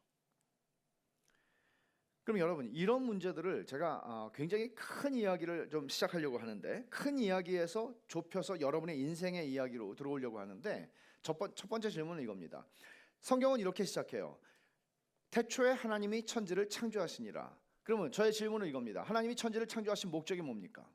그럼 여러분, 이런 문제들을 제가 굉장히 큰 이야기를 좀 시작하려고 하는데, 큰 이야기에서 좁혀서 여러분의 인생의 이야기로 들어오려고 하는데, 첫 번째 질문은 이겁니다. 성경은 이렇게 시작해요. 태초에 하나님이 천지를 창조하시니라. 그러면 저의 질문은 이겁니다. 하나님이 천지를 창조하신 목적이 뭡니까?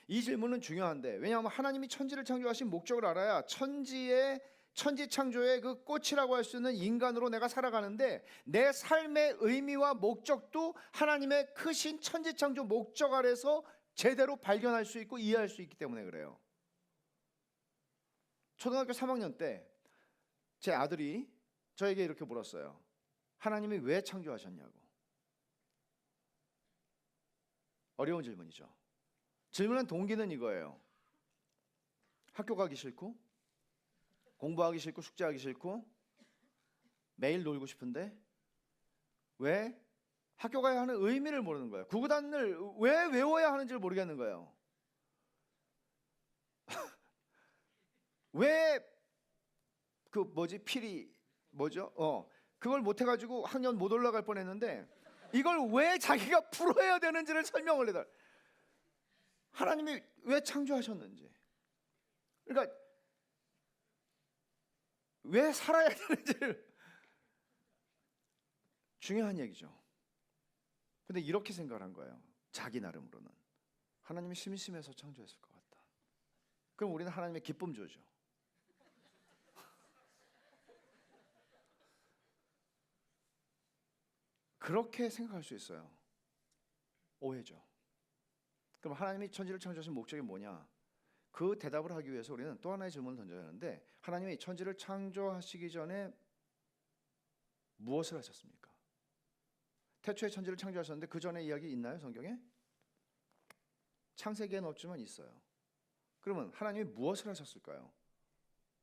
이 질문은 중요한데, 왜냐하면 하나님이 천지를 창조하신 목적을 알아야 천지 창조의 그 꽃이라고 할 수 있는 인간으로 내가 살아가는데 내 삶의 의미와 목적도 하나님의 크신 천지 창조 목적 아래서 제대로 발견할 수 있고 이해할 수 있기 때문에 그래요. 초등학교 3학년 때 제 아들이 저에게 이렇게 물었어요. 하나님이 왜 창조하셨냐고. 어려운 질문이죠. 질문한 동기는 이거예요. 학교 가기 싫고, 공부하기 싫고, 숙제하기 싫고, 매일 놀고 싶은데 왜 학교 가야 하는 의미를 모르는 거예요. 구구단을 왜 외워야 하는지를 모르겠는 거예요. 왜 필이 그걸 못 해가지고 학년 못 올라갈 뻔했는데 이걸 왜 자기가 풀어야 되는지를 설명을 해달. 하나님이 왜 창조하셨는지, 그러니까 왜 살아야 되는지를, 중요한 얘기죠. 근데 이렇게 생각을 한 거예요. 자기 나름으로는 하나님이 심심해서 창조했을 것 같다. 그럼 우리는 하나님의 기쁨 조죠. 그렇게 생각할 수 있어요. 오해죠. 그럼 하나님이 천지를 창조하신 목적이 뭐냐? 그 대답을 하기 위해서 우리는 또 하나의 질문을 던져야 하는데, 하나님이 천지를 창조하시기 전에 무엇을 하셨습니까? 태초에 천지를 창조하셨는데 그 전에 이야기 있나요, 성경에? 창세기에는 없지만 있어요. 그러면 하나님이 무엇을 하셨을까요?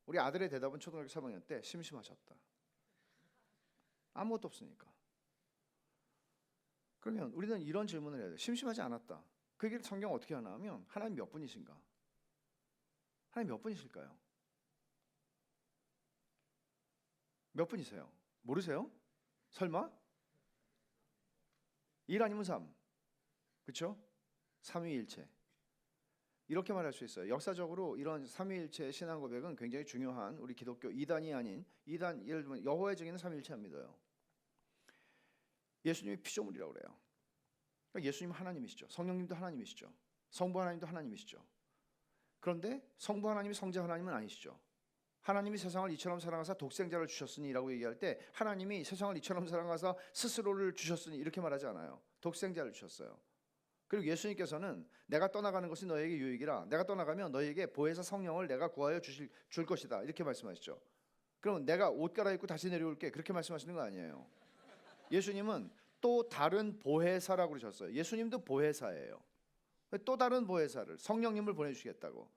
우리 아들의 대답은 초등학교 3학년 때 심심하셨다. 아무것도 없으니까. 그러면 우리는 이런 질문을 해야 돼요. 심심하지 않았다. 그 얘기를 성경 어떻게 하나 하면 하나님 몇 분이신가? 하나님 몇 분이실까요? 몇 분이세요? 모르세요? 설마? 1 아니면 3. 그렇죠? 삼위일체. 이렇게 말할 수 있어요. 역사적으로 이런 삼위일체 신앙 고백은 굉장히 중요한 우리 기독교 이단이 아닌 이단, 예를 들면 여호와의 증인은 삼위일체 안 믿어요. 예수님이 피조물이라고 그래요. 그러니까 예수님 하나님이시죠. 성령님도 하나님이시죠. 성부 하나님도 하나님이시죠. 그런데 성부 하나님이 성자 하나님은 아니시죠. 하나님이 세상을 이처럼 사랑하사 독생자를 주셨으니라고 얘기할 때 하나님이 세상을 이처럼 사랑하사 스스로를 주셨으니 이렇게 말하지 않아요. 독생자를 주셨어요. 그리고 예수님께서는 내가 떠나가는 것이 너에게 유익이라 내가 떠나가면 너에게 보혜사 성령을 내가 구하여 줄 것이다 이렇게 말씀하시죠. 그럼 내가 옷 갈아입고 다시 내려올게 그렇게 말씀하시는 거 아니에요. 예수님은 또 다른 보혜사라고 그러셨어요. 예수님도 보혜사예요. 또 다른 보혜사를 성령님을 보내주시겠다고.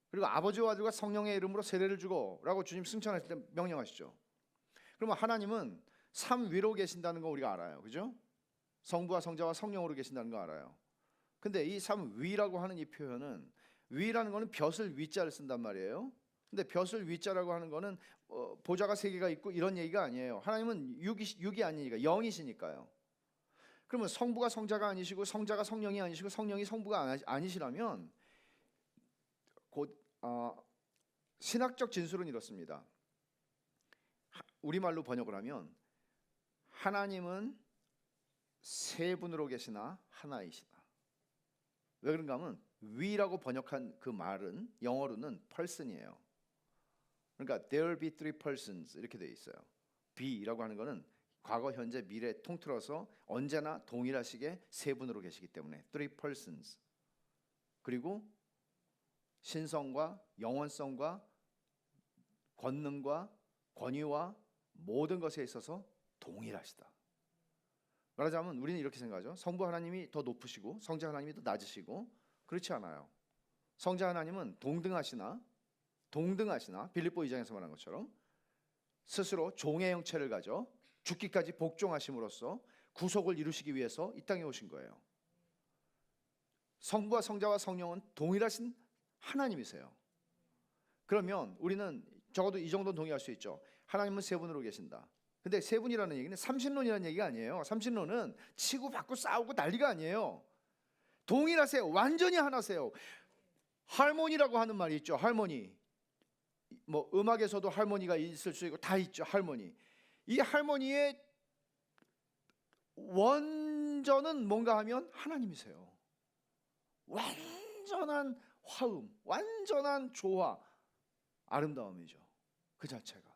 그리고 아버지와 아들과 성령의 이름으로 세례를 주고 라고 주님 승천하실 때 명령하시죠. 그러면 하나님은 삼위로 계신다는 거 우리가 알아요. 그죠? 성부와 성자와 성령으로 계신다는 거 알아요. 근데 이 삼위라고 하는 이 표현은 위라는 거는 벼슬 위자를 쓴단 말이에요. 근데 벼슬 위자라고 하는 거는 보좌가 세 개가 있고 이런 얘기가 아니에요. 하나님은 육이 아니니까 영이시니까요. 그러면 성부가 성자가 아니시고 성자가 성령이 아니시고 성령이 성부가 아니시라면 곧 신학적 진술은 이렇습니다. 우리말로 번역을 하면 하나님은 세 분으로 계시나 하나이시다. 왜 그런가 하면 위라고 번역한 그 말은 영어로는 person이에요. 그러니까 there will be three persons 이렇게 돼 있어요. be라고 하는 거는 과거, 현재, 미래 통틀어서 언제나 동일하시게 세 분으로 계시기 때문에 three persons. 그리고 신성과 영원성과 권능과 권위와 모든 것에 있어서 동일하시다. 말하자면 우리는 이렇게 생각하죠. 성부 하나님이 더 높으시고 성자 하나님이 더 낮으시고 그렇지 않아요. 성자 하나님은 동등하시나 빌립보 2장에서 말한 것처럼 스스로 종의 형체를 가져 죽기까지 복종하심으로써 구속을 이루시기 위해서 이 땅에 오신 거예요. 성부와 성자와 성령은 동일하신 하나님이세요. 그러면 우리는 적어도 이 정도는 동의할 수 있죠. 하나님은 세 분으로 계신다. 근데 세 분이라는 얘기는 삼신론이라는 얘기가 아니에요. 삼신론은 치고 받고 싸우고 난리가 아니에요. 동일하세요. 완전히 하나세요. 할모니라고 하는 말이 있죠. 할모니. 뭐 음악에서도 할모니가 있을 수 있고 다 있죠. 할모니. 이 할모니의 원전은 뭔가 하면 하나님이세요. 완전한 화음, 완전한 조화, 아름다움이죠. 그 자체가.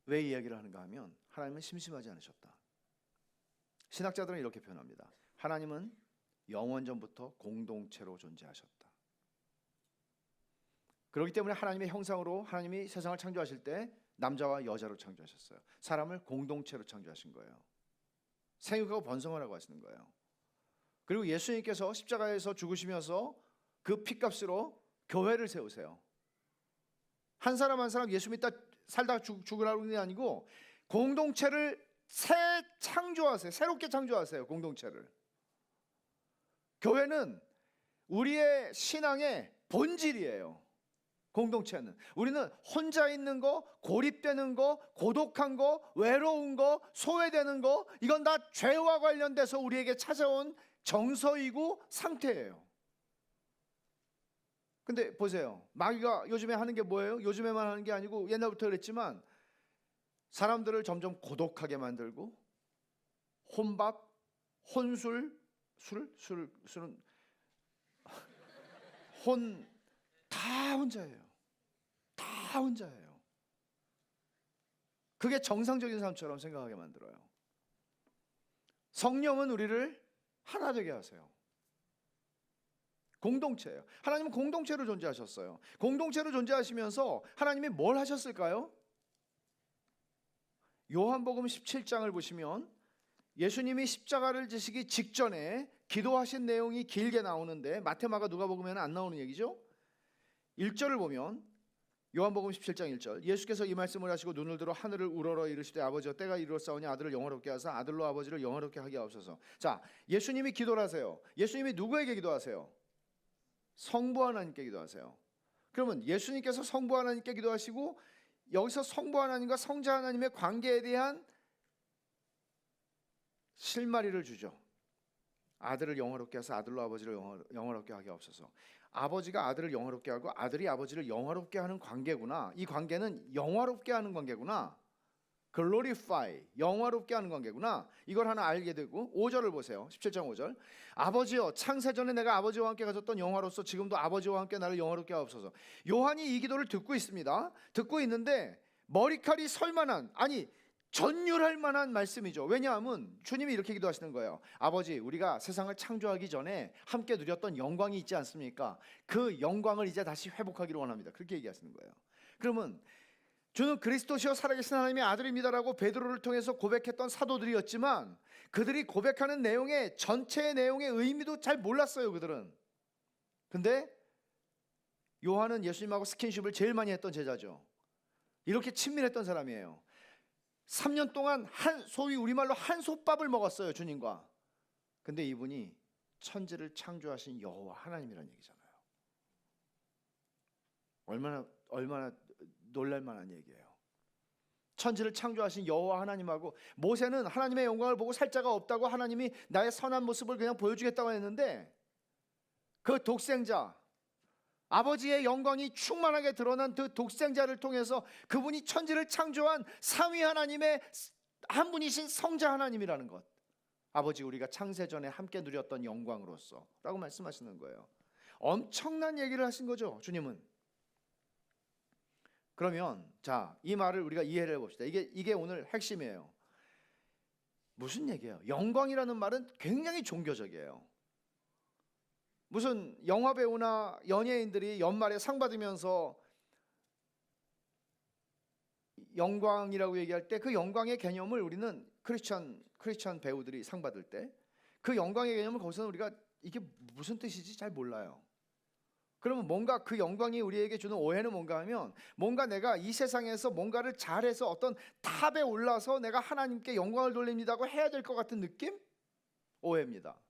왜 이야기를 하는가 하면 하나님은 심심하지 않으셨다. 신학자들은 이렇게 표현합니다. 하나님은 영원전부터 공동체로 존재하셨다. 그렇기 때문에 하나님의 형상으로 하나님이 세상을 창조하실 때 남자와 여자로 창조하셨어요. 사람을 공동체로 창조하신 거예요. 생육하고 번성하라고 하시는 거예요. 그리고 예수님께서 십자가에서 죽으시면서 그 피값으로 교회를 세우세요. 한 사람 한 사람 예수 믿다 살다 죽으라는 게 아니고 공동체를 창조하세요. 새롭게 창조하세요. 공동체를. 교회는 우리의 신앙의 본질이에요. 공동체는. 우리는 혼자 있는 거, 고립되는 거, 고독한 거, 외로운 거, 소외되는 거, 이건 다 죄와 관련돼서 우리에게 찾아온 정서이고 상태예요. 근데 보세요. 마귀가 요즘에 하는 게 뭐예요? 요즘에만 하는 게 아니고 옛날부터 그랬지만 사람들을 점점 고독하게 만들고 혼밥, 혼술, 술은 다 혼자예요. 다 혼자예요. 그게 정상적인 삶처럼 생각하게 만들어요. 성령은 우리를 하나 되게 하세요. 공동체예요. 하나님은 공동체로 존재하셨어요. 공동체로 존재하시면서 하나님이 뭘 하셨을까요? 요한복음 17장을 보시면 예수님이 십자가를 지시기 직전에 기도하신 내용이 길게 나오는데 마태, 마가, 누가복음에는 안 나오는 얘기죠. 1절을 보면 요한복음 17장 1절, 예수께서 이 말씀을 하시고 눈을 들어 하늘을 우러러 이르시되 아버지여 때가 이르렀사오니 아들을 영화롭게 하사 아들로 아버지를 영화롭게 하게 하옵소서. 자, 예수님이 기도를 하세요. 예수님이 누구에게 기도하세요? 성부 하나님께 기도하세요. 그러면 예수님께서 성부 하나님께 기도하시고 여기서 성부 하나님과 성자 하나님의 관계에 대한 실마리를 주죠. 아들을 영화롭게 하사 아들로 아버지를 영화롭게 하게 하옵소서. 아버지가 아들을 영화롭게 하고 아들이 아버지를 영화롭게 하는 관계구나. 이 관계는 영화롭게 하는 관계구나. glorify, 영화롭게 하는 관계구나. 이걸 하나 알게 되고 5절을 보세요. 17장 5절. 아버지여 창세전에 내가 아버지와 함께 가졌던 영화로서 지금도 아버지와 함께 나를 영화롭게 하옵소서. 요한이 이 기도를 듣고 있습니다. 듣고 있는데 머리칼이 설만한, 아니 전율할 만한 말씀이죠. 왜냐하면 주님이 이렇게 기도하시는 거예요. 아버지, 우리가 세상을 창조하기 전에 함께 누렸던 영광이 있지 않습니까? 그 영광을 이제 다시 회복하기를 원합니다. 그렇게 얘기하시는 거예요. 그러면 주는 그리스도시요 살아계신 하나님의 아들입니다라고 베드로를 통해서 고백했던 사도들이었지만 그들이 고백하는 내용의 전체의 내용의 의미도 잘 몰랐어요. 그들은. 근데 요한은 예수님하고 스킨십을 제일 많이 했던 제자죠. 이렇게 친밀했던 사람이에요. 3년 동안 소위 우리말로 한솥밥을 먹었어요, 주님과. 근데 이분이 천지를 창조하신 여호와 하나님이라는 얘기잖아요. 얼마나 놀랄만한 얘기예요. 천지를 창조하신 여호와 하나님하고, 모세는 하나님의 영광을 보고 살 자가 없다고 하나님이 나의 선한 모습을 그냥 보여주겠다고 했는데 그 독생자, 아버지의 영광이 충만하게 드러난 그 독생자를 통해서 그분이 천지를 창조한 삼위 하나님의 한 분이신 성자 하나님이라는 것, 아버지 우리가 창세전에 함께 누렸던 영광으로서 라고 말씀하시는 거예요. 엄청난 얘기를 하신 거죠, 주님은. 그러면 자, 이 말을 우리가 이해를 해봅시다. 이게 오늘 핵심이에요. 무슨 얘기예요? 영광이라는 말은 굉장히 종교적이에요. 무슨 영화 배우나 연예인들이 연말에 상 받으면서 영광이라고 얘기할 때 그 영광의 개념을 우리는 크리스천 배우들이 상 받을 때 그 영광의 개념을 거기서는 우리가 이게 무슨 뜻이지 잘 몰라요. 그러면 뭔가 그 영광이 우리에게 주는 오해는 뭔가 하면, 뭔가 내가 이 세상에서 뭔가를 잘해서 어떤 탑에 올라서 내가 하나님께 영광을 돌립니다고 해야 될 것 같은 느낌? 오해입니다.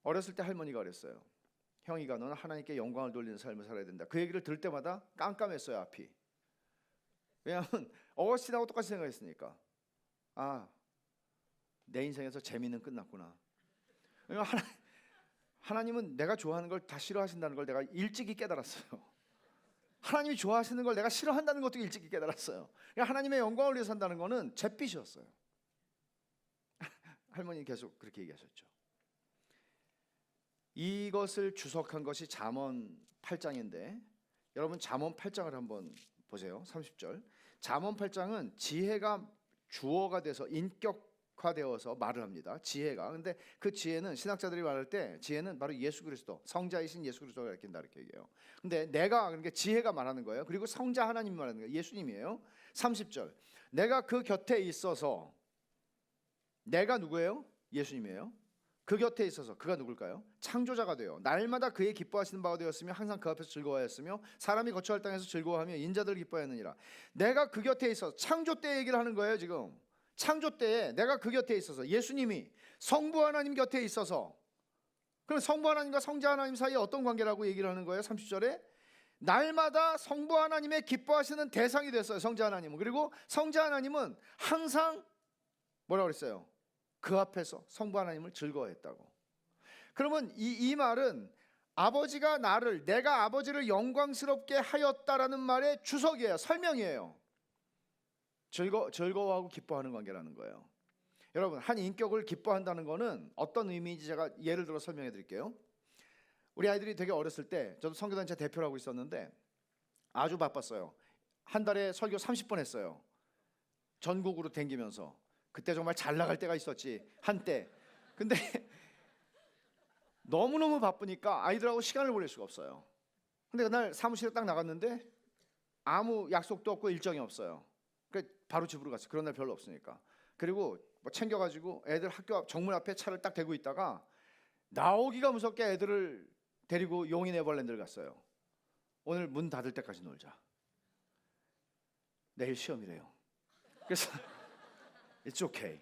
어렸을 때 할머니가 그랬어요. 형이가 너는 하나님께 영광을 돌리는 삶을 살아야 된다. 그 얘기를 들을 때마다 깜깜했어요, 앞이. 왜냐하면 어거스틴하고 똑같이 생각했으니까. 아, 내 인생에서 재미는 끝났구나. 왜냐하면 하나님은 내가 좋아하는 걸 다 싫어하신다는 걸 내가 일찍이 깨달았어요. 하나님이 좋아하시는 걸 내가 싫어한다는 것도 일찍이 깨달았어요. 그러니까 하나님의 영광을 위해서 산다는 거는 잿빛이었어요. 할머니는 계속 그렇게 얘기하셨죠. 이것을 주석한 것이 잠언 8장인데 여러분 잠언 8장을 한번 보세요. 30절. 잠언 8장은 지혜가 주어가 돼서 인격화되어서 말을 합니다. 지혜가. 근데 그 지혜는 신학자들이 말할 때 지혜는 바로 예수 그리스도, 성자이신 예수 그리스도가 가르친다 이렇게 얘기해요. 근데 내가, 그러니까 지혜가 말하는 거예요. 그리고 성자 하나님이 말하는 거예요. 예수님이에요. 30절. 내가 그 곁에 있어서, 내가 누구예요? 예수님이에요. 그 곁에 있어서, 그가 누굴까요? 창조자가 되어 날마다 그의 기뻐하시는 바가 되었으며 항상 그 앞에서 즐거워하였으며 사람이 거처할 땅에서 즐거워하며 인자들을 기뻐하느니라. 내가 그 곁에 있어서, 창조 때 얘기를 하는 거예요. 지금 창조 때에 내가 그 곁에 있어서, 예수님이 성부 하나님 곁에 있어서, 그럼 성부 하나님과 성자 하나님 사이에 어떤 관계라고 얘기를 하는 거예요? 30절에 날마다 성부 하나님의 기뻐하시는 대상이 됐어요, 성자 하나님은. 그리고 성자 하나님은 항상 뭐라고 그랬어요? 그 앞에서 성부 하나님을 즐거워했다고. 그러면 이 말은 아버지가 내가 아버지를 영광스럽게 하였다라는 말의 주석이에요. 설명이에요. 즐거워하고 기뻐하는 관계라는 거예요. 여러분, 한 인격을 기뻐한다는 거는 어떤 의미인지 제가 예를 들어 설명해 드릴게요. 우리 아이들이 되게 어렸을 때, 저도 선교단체 대표를 하고 있었는데 아주 바빴어요. 한 달에 설교 30번 했어요. 전국으로 댕기면서. 그때 정말 잘 나갈 때가 있었지, 한때. 근데 너무너무 바쁘니까 아이들하고 시간을 보낼 수가 없어요. 근데 그날 사무실에 딱 나갔는데 아무 약속도 없고 일정이 없어요. 그러니까 바로 집으로 갔어요. 그런 날 별로 없으니까. 그리고 뭐 챙겨가지고 애들 학교 앞 정문 앞에 차를 딱 대고 있다가 나오기가 무섭게 애들을 데리고 용인 에버랜드를 갔어요. 오늘 문 닫을 때까지 놀자. 내일 시험이래요. 그래서 It's okay.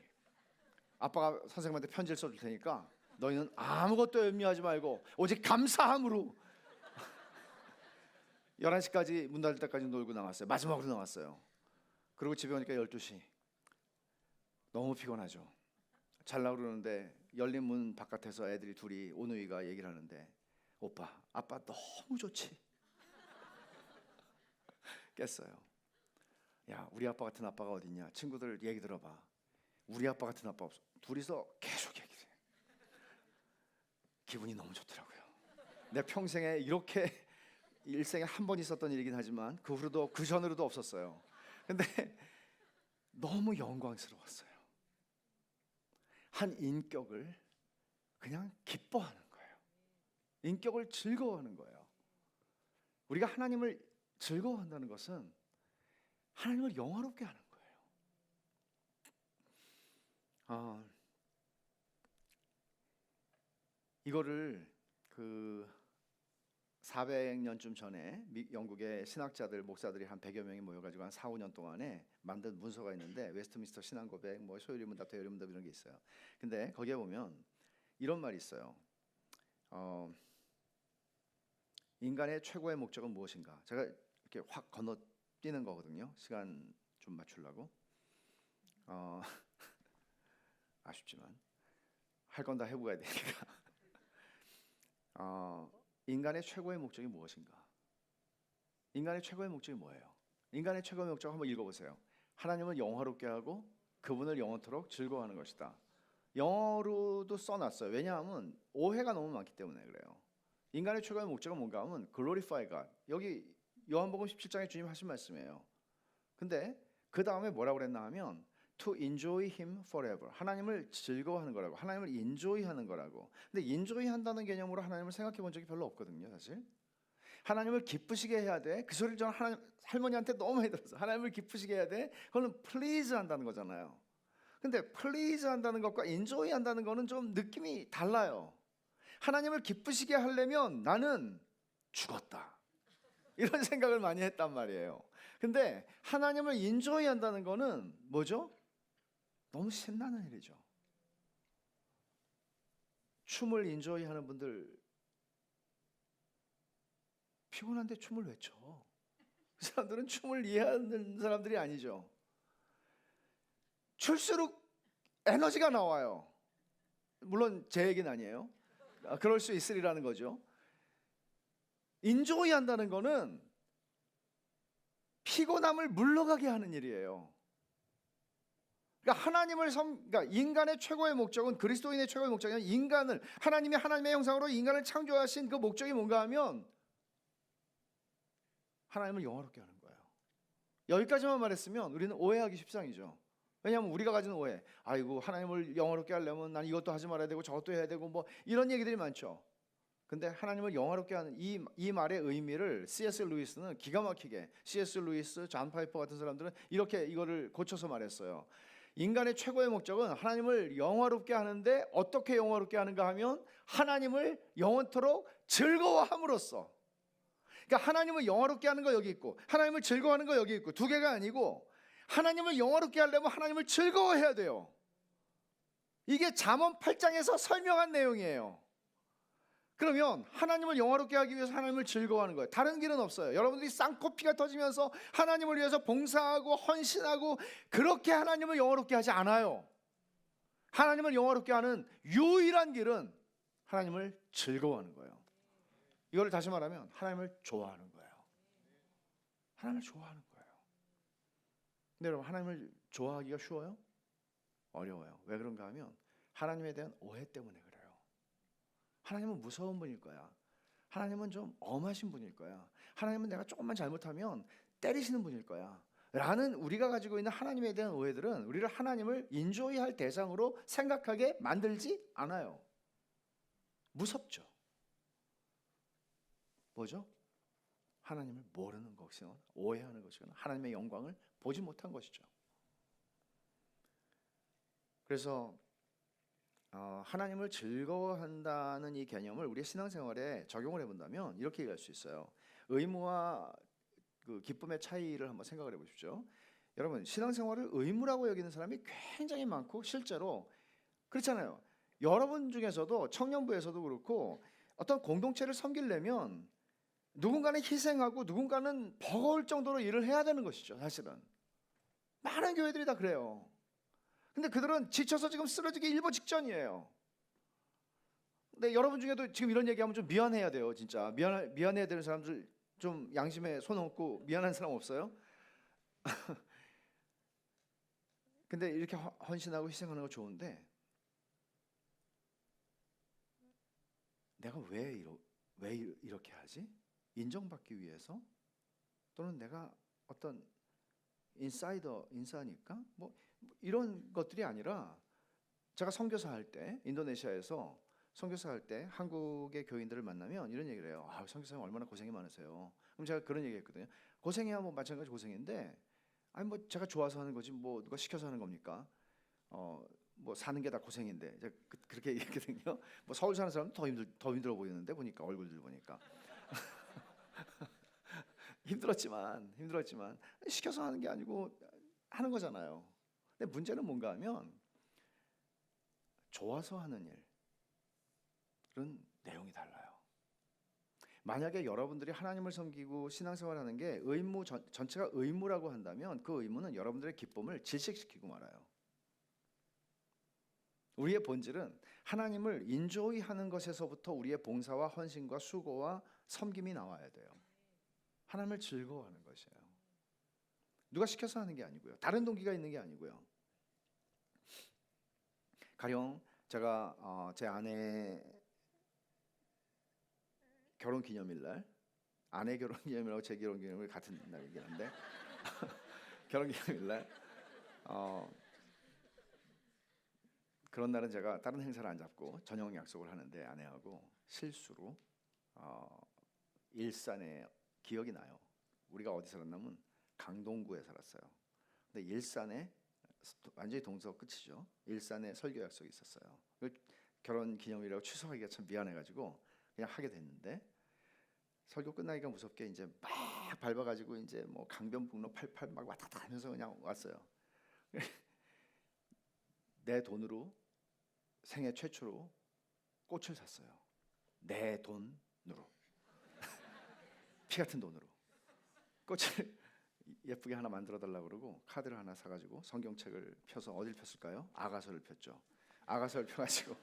아빠가 선생님한테 편지를 써줄 테니까 너희는 아무것도 염려하지 말고 오직 감사함으로 11시까지 문 닫을 때까지 놀고 나왔어요. 마지막으로 나왔어요. 그리고 집에 오니까 12시. 너무 피곤하죠. 자려고 그러는데 열린 문 바깥에서 애들이 둘이 오누이가 얘기를 하는데 오빠, 아빠 너무 좋지? 깼어요. 야, 우리 아빠 같은 아빠가 어딨냐? 친구들 얘기 들어봐. 우리 아빠 같은 아빠 없어. 둘이서 계속 얘기해. 기분이 너무 좋더라고요. 내 평생에 이렇게 일생에 한 번 있었던 일이긴 하지만 그 후로도 그 전으로도 없었어요. 근데 너무 영광스러웠어요. 한 인격을 그냥 기뻐하는 거예요. 인격을 즐거워하는 거예요. 우리가 하나님을 즐거워한다는 것은 하나님을 영화롭게 하는 거예요. 이거를 그 400년쯤 전에 영국의 신학자들, 목사들이 한 100여 명이 모여가지고 한 4, 5년 동안에 만든 문서가 있는데 웨스트민스터 신앙고백, 뭐 소유리문답, 대유리문답 이런 게 있어요. 근데 거기에 보면 이런 말이 있어요. 인간의 최고의 목적은 무엇인가? 제가 이렇게 확 건너뛰는 거거든요. 시간 좀 맞추려고. 아쉽지만 할 건 다 해보고 해야 되니까. 인간의 최고의 목적이 무엇인가? 인간의 최고의 목적이 뭐예요? 인간의 최고의 목적 한번 읽어보세요. 하나님을 영화롭게 하고 그분을 영원토록 즐거워하는 것이다. 영어로도 써놨어요. 왜냐하면 오해가 너무 많기 때문에 그래요. 인간의 최고의 목적은 뭔가 하면 glorify God. 여기 요한복음 17장에 주님 하신 말씀이에요. 근데 그 다음에 뭐라고 그랬나 하면 to enjoy him forever. 하나님을 즐거워하는 거라고. 하나님을 enjoy하는 거라고. 근데 enjoy한다는 개념으로 하나님을 생각해 본 적이 별로 없거든요, 사실. 하나님을 기쁘시게 해야 돼. 그 소리를 저는 할머니한테 너무 많이 들었어요. 하나님을 기쁘시게 해야 돼. 그거는 please 한다는 거잖아요. 근데 please 한다는 것과 enjoy 한다는 거는 좀 느낌이 달라요. 하나님을 기쁘시게 하려면 나는 죽었다. 이런 생각을 많이 했단 말이에요. 근데 하나님을 enjoy 한다는 거는 뭐죠? 너무 신나는 일이죠. 춤을 enjoy 하는 분들 피곤한데 춤을 왜 춰? 그 사람들은 춤을 이해하는 사람들이 아니죠. 출수록 에너지가 나와요. 물론 제 얘기는 아니에요. 그럴 수 있으리라는 거죠. enjoy 한다는 거는 피곤함을 물러가게 하는 일이에요. 그러니까 그러니까 인간의 최고의 목적은, 그리스도인의 최고의 목적은 인간을, 하나님이 하나님의 형상으로 인간을 창조하신 그 목적이 뭔가 하면 하나님을 영화롭게 하는 거예요. 여기까지만 말했으면 우리는 오해하기 십상이죠. 왜냐하면 우리가 가진 오해, 아이고 하나님을 영화롭게 하려면 난 이것도 하지 말아야 되고 저것도 해야 되고 뭐 이런 얘기들이 많죠. 근데 하나님을 영화롭게 하는 이 말의 의미를 C.S. 루이스는 기가 막히게, C.S. 루이스, 존 파이퍼 같은 사람들은 이렇게 이거를 고쳐서 말했어요. 인간의 최고의 목적은 하나님을 영화롭게 하는데 어떻게 영화롭게 하는가 하면 하나님을 영원토록 즐거워함으로써. 그러니까 하나님을 영화롭게 하는 거 여기 있고 하나님을 즐거워하는 거 여기 있고 두 개가 아니고 하나님을 영화롭게 하려면 하나님을 즐거워해야 돼요. 이게 잠언 8장에서 설명한 내용이에요. 그러면 하나님을 영화롭게 하기 위해서 하나님을 즐거워하는 거예요. 다른 길은 없어요. 여러분들이 쌍코피가 터지면서 하나님을 위해서 봉사하고 헌신하고 그렇게 하나님을 영화롭게 하지 않아요. 하나님을 영화롭게 하는 유일한 길은 하나님을 즐거워하는 거예요. 이걸 다시 말하면 하나님을 좋아하는 거예요. 하나님을 좋아하는 거예요. 근데 여러분, 하나님을 좋아하기가 쉬워요? 어려워요. 왜 그런가 하면 하나님에 대한 오해 때문에 그래요. 하나님은 무서운 분일 거야. 하나님은 좀 엄하신 분일 거야. 하나님은 내가 조금만 잘못하면 때리시는 분일 거야. 라는 우리가 가지고 있는 하나님에 대한 오해들은 우리를 하나님을 인조이할 대상으로 생각하게 만들지 않아요. 무섭죠. 뭐죠? 하나님을 모르는 것이거나 오해하는 것이거나 하나님의 영광을 보지 못한 것이죠. 그래서 하나님을 즐거워한다는 이 개념을 우리의 신앙생활에 적용을 해본다면 이렇게 얘기할 수 있어요. 의무와 그 기쁨의 차이를 한번 생각을 해보십시오. 여러분, 신앙생활을 의무라고 여기는 사람이 굉장히 많고 실제로 그렇잖아요. 여러분 중에서도 청년부에서도 그렇고 어떤 공동체를 섬기려면 누군가는 희생하고 누군가는 버거울 정도로 일을 해야 되는 것이죠. 사실은 많은 교회들이 다 그래요. 근데 그들은 지쳐서 지금 쓰러지기 일보 직전이에요. 근데 여러분 중에도 지금 이런 얘기하면 좀 미안해야 돼요. 진짜 미안해야 되는 사람들 좀 양심에 손 얹고 미안한 사람 없어요? 근데 이렇게 헌신하고 희생하는 거 좋은데 내가 왜 이렇게 하지? 인정받기 위해서? 또는 내가 어떤 인싸니까? 뭐 이런 것들이 아니라 제가 선교사 할 때 인도네시아에서 선교사 할 때 한국의 교인들을 만나면 이런 얘기를 해요. 선교사님 얼마나 고생이 많으세요. 그럼 제가 그런 얘기 했거든요. 고생이야 뭐 마찬가지 고생인데 아니 뭐 제가 좋아서 하는 거지 뭐 누가 시켜서 하는 겁니까? 뭐 사는 게 다 고생인데 제가 그렇게 얘기했거든요. 뭐 서울 사는 사람은 더 힘들어 보이는데 보니까 얼굴들 보니까 힘들었지만 시켜서 하는 게 아니고 하는 거잖아요. 근데 문제는 뭔가 하면 좋아서 하는 일은 내용이 달라요. 만약에 여러분들이 하나님을 섬기고 신앙생활하는 게 전체가 의무라고 한다면 그 의무는 여러분들의 기쁨을 질식시키고 말아요. 우리의 본질은 하나님을 인조이 하는 것에서부터 우리의 봉사와 헌신과 수고와 섬김이 나와야 돼요. 하나님을 즐거워하는 것이에요. 누가 시켜서 하는 게 아니고요. 다른 동기가 있는 게 아니고요. 가령 제가 제 아내 결혼기념일날 아내 결혼기념일하고 제 결혼기념일 같은 날이긴 한데 결혼기념일날 그런 날은 제가 다른 행사를 안 잡고 저녁 약속을 하는데 아내하고 실수로 일산에 기억이 나요. 우리가 어디 살았냐면 강동구에 살았어요. 근데 일산에 완전히 동서 끝이죠. 일산에 설교 약속이 있었어요. 결혼 기념일이라고 취소하기가 참 미안해가지고 그냥 하게 됐는데 설교 끝나기가 무섭게 이제 막 밟아가지고 이제 뭐 강변북로 88 막 왔다 갔다 하면서 그냥 왔어요. 내 돈으로 생애 최초로 꽃을 샀어요. 내 돈으로 피 같은 돈으로 꽃을 예쁘게 하나 만들어 달라고 그러고 카드를 하나 사가지고 성경책을 펴서 어딜 폈을까요? 아가서를 폈죠. 아가서를 펴가지고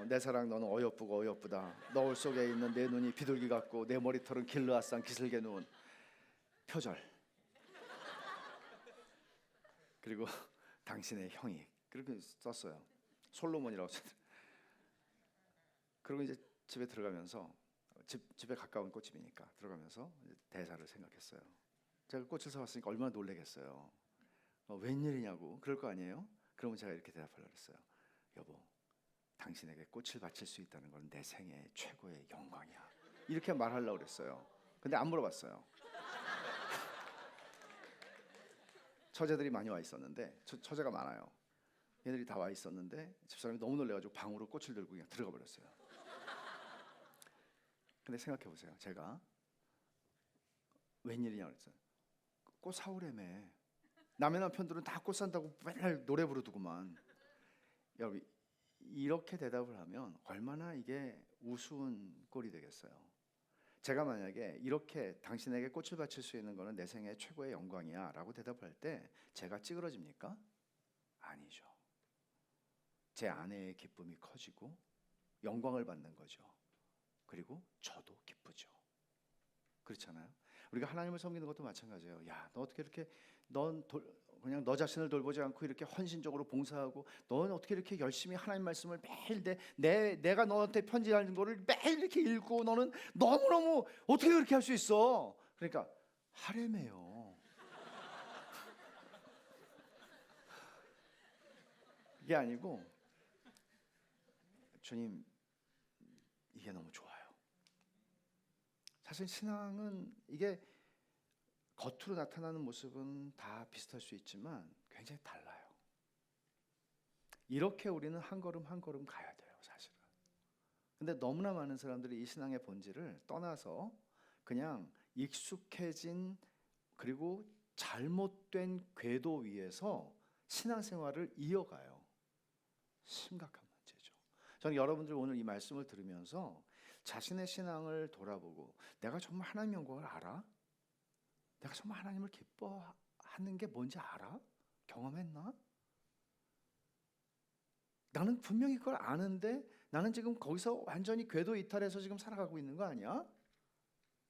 내 사랑 너는 어여쁘고 어여쁘다. 너울 속에 있는 내 눈이 비둘기 같고 내 머리털은 길르앗산 기슭에 누운 표절. 그리고 당신의 형이 그렇게 썼어요. 솔로몬이라고 썼어요. 그리고 이제 집에 들어가면서 집에 가까운 꽃집이니까 들어가면서 대사를 생각했어요. 제가 꽃을 사왔으니까 얼마나 놀라겠어요. 웬일이냐고 그럴 거 아니에요? 그러면 제가 이렇게 대답하려고 했어요. 여보, 당신에게 꽃을 바칠 수 있다는 건 내 생애 최고의 영광이야. 이렇게 말하려고 그랬어요. 근데 안 물어봤어요. 처제들이 많이 와 있었는데 처제가 많아요. 얘들이 다 와 있었는데 집사람이 너무 놀래가지고 방으로 꽃을 들고 그냥 들어가 버렸어요. 근데 생각해 보세요. 제가 웬일이냐고 그랬어요. 꽃 사오래매. 남의 남편들은 다 꽃 산다고 맨날 노래 부르더구만. 여러분 이렇게 대답을 하면 얼마나 이게 우스운 꼴이 되겠어요. 제가 만약에 이렇게 당신에게 꽃을 바칠 수 있는 것은 내 생애 최고의 영광이야 라고 대답할 때 제가 찌그러집니까? 아니죠. 제 아내의 기쁨이 커지고 영광을 받는 거죠. 그리고 저도 기쁘죠. 그렇잖아요. 우리가 하나님을 섬기는 것도 마찬가지예요. 야, 너 어떻게 이렇게 그냥 너 자신을 돌보지 않고 이렇게 헌신적으로 봉사하고 너는 어떻게 이렇게 열심히 하나님 말씀을 매일 내가 너한테 편지하는 거를 매일 이렇게 읽고 너는 너무너무 어떻게 그렇게 할 수 있어? 그러니까 하래매요. 이게 아니고 주님 이게 너무 좋아요. 사실 신앙은 이게 겉으로 나타나는 모습은 다 비슷할 수 있지만 굉장히 달라요. 이렇게 우리는 한 걸음 한 걸음 가야 돼요, 사실은. 근데 너무나 많은 사람들이 이 신앙의 본질을 떠나서 그냥 익숙해진 그리고 잘못된 궤도 위에서 신앙생활을 이어가요. 심각한 문제죠. 저는 여러분들 오늘 이 말씀을 들으면서 자신의 신앙을 돌아보고 내가 정말 하나님의 영광을 알아? 내가 정말 하나님을 기뻐하는 게 뭔지 알아? 경험했나? 나는 분명히 그걸 아는데 나는 지금 거기서 완전히 궤도 이탈해서 지금 살아가고 있는 거 아니야?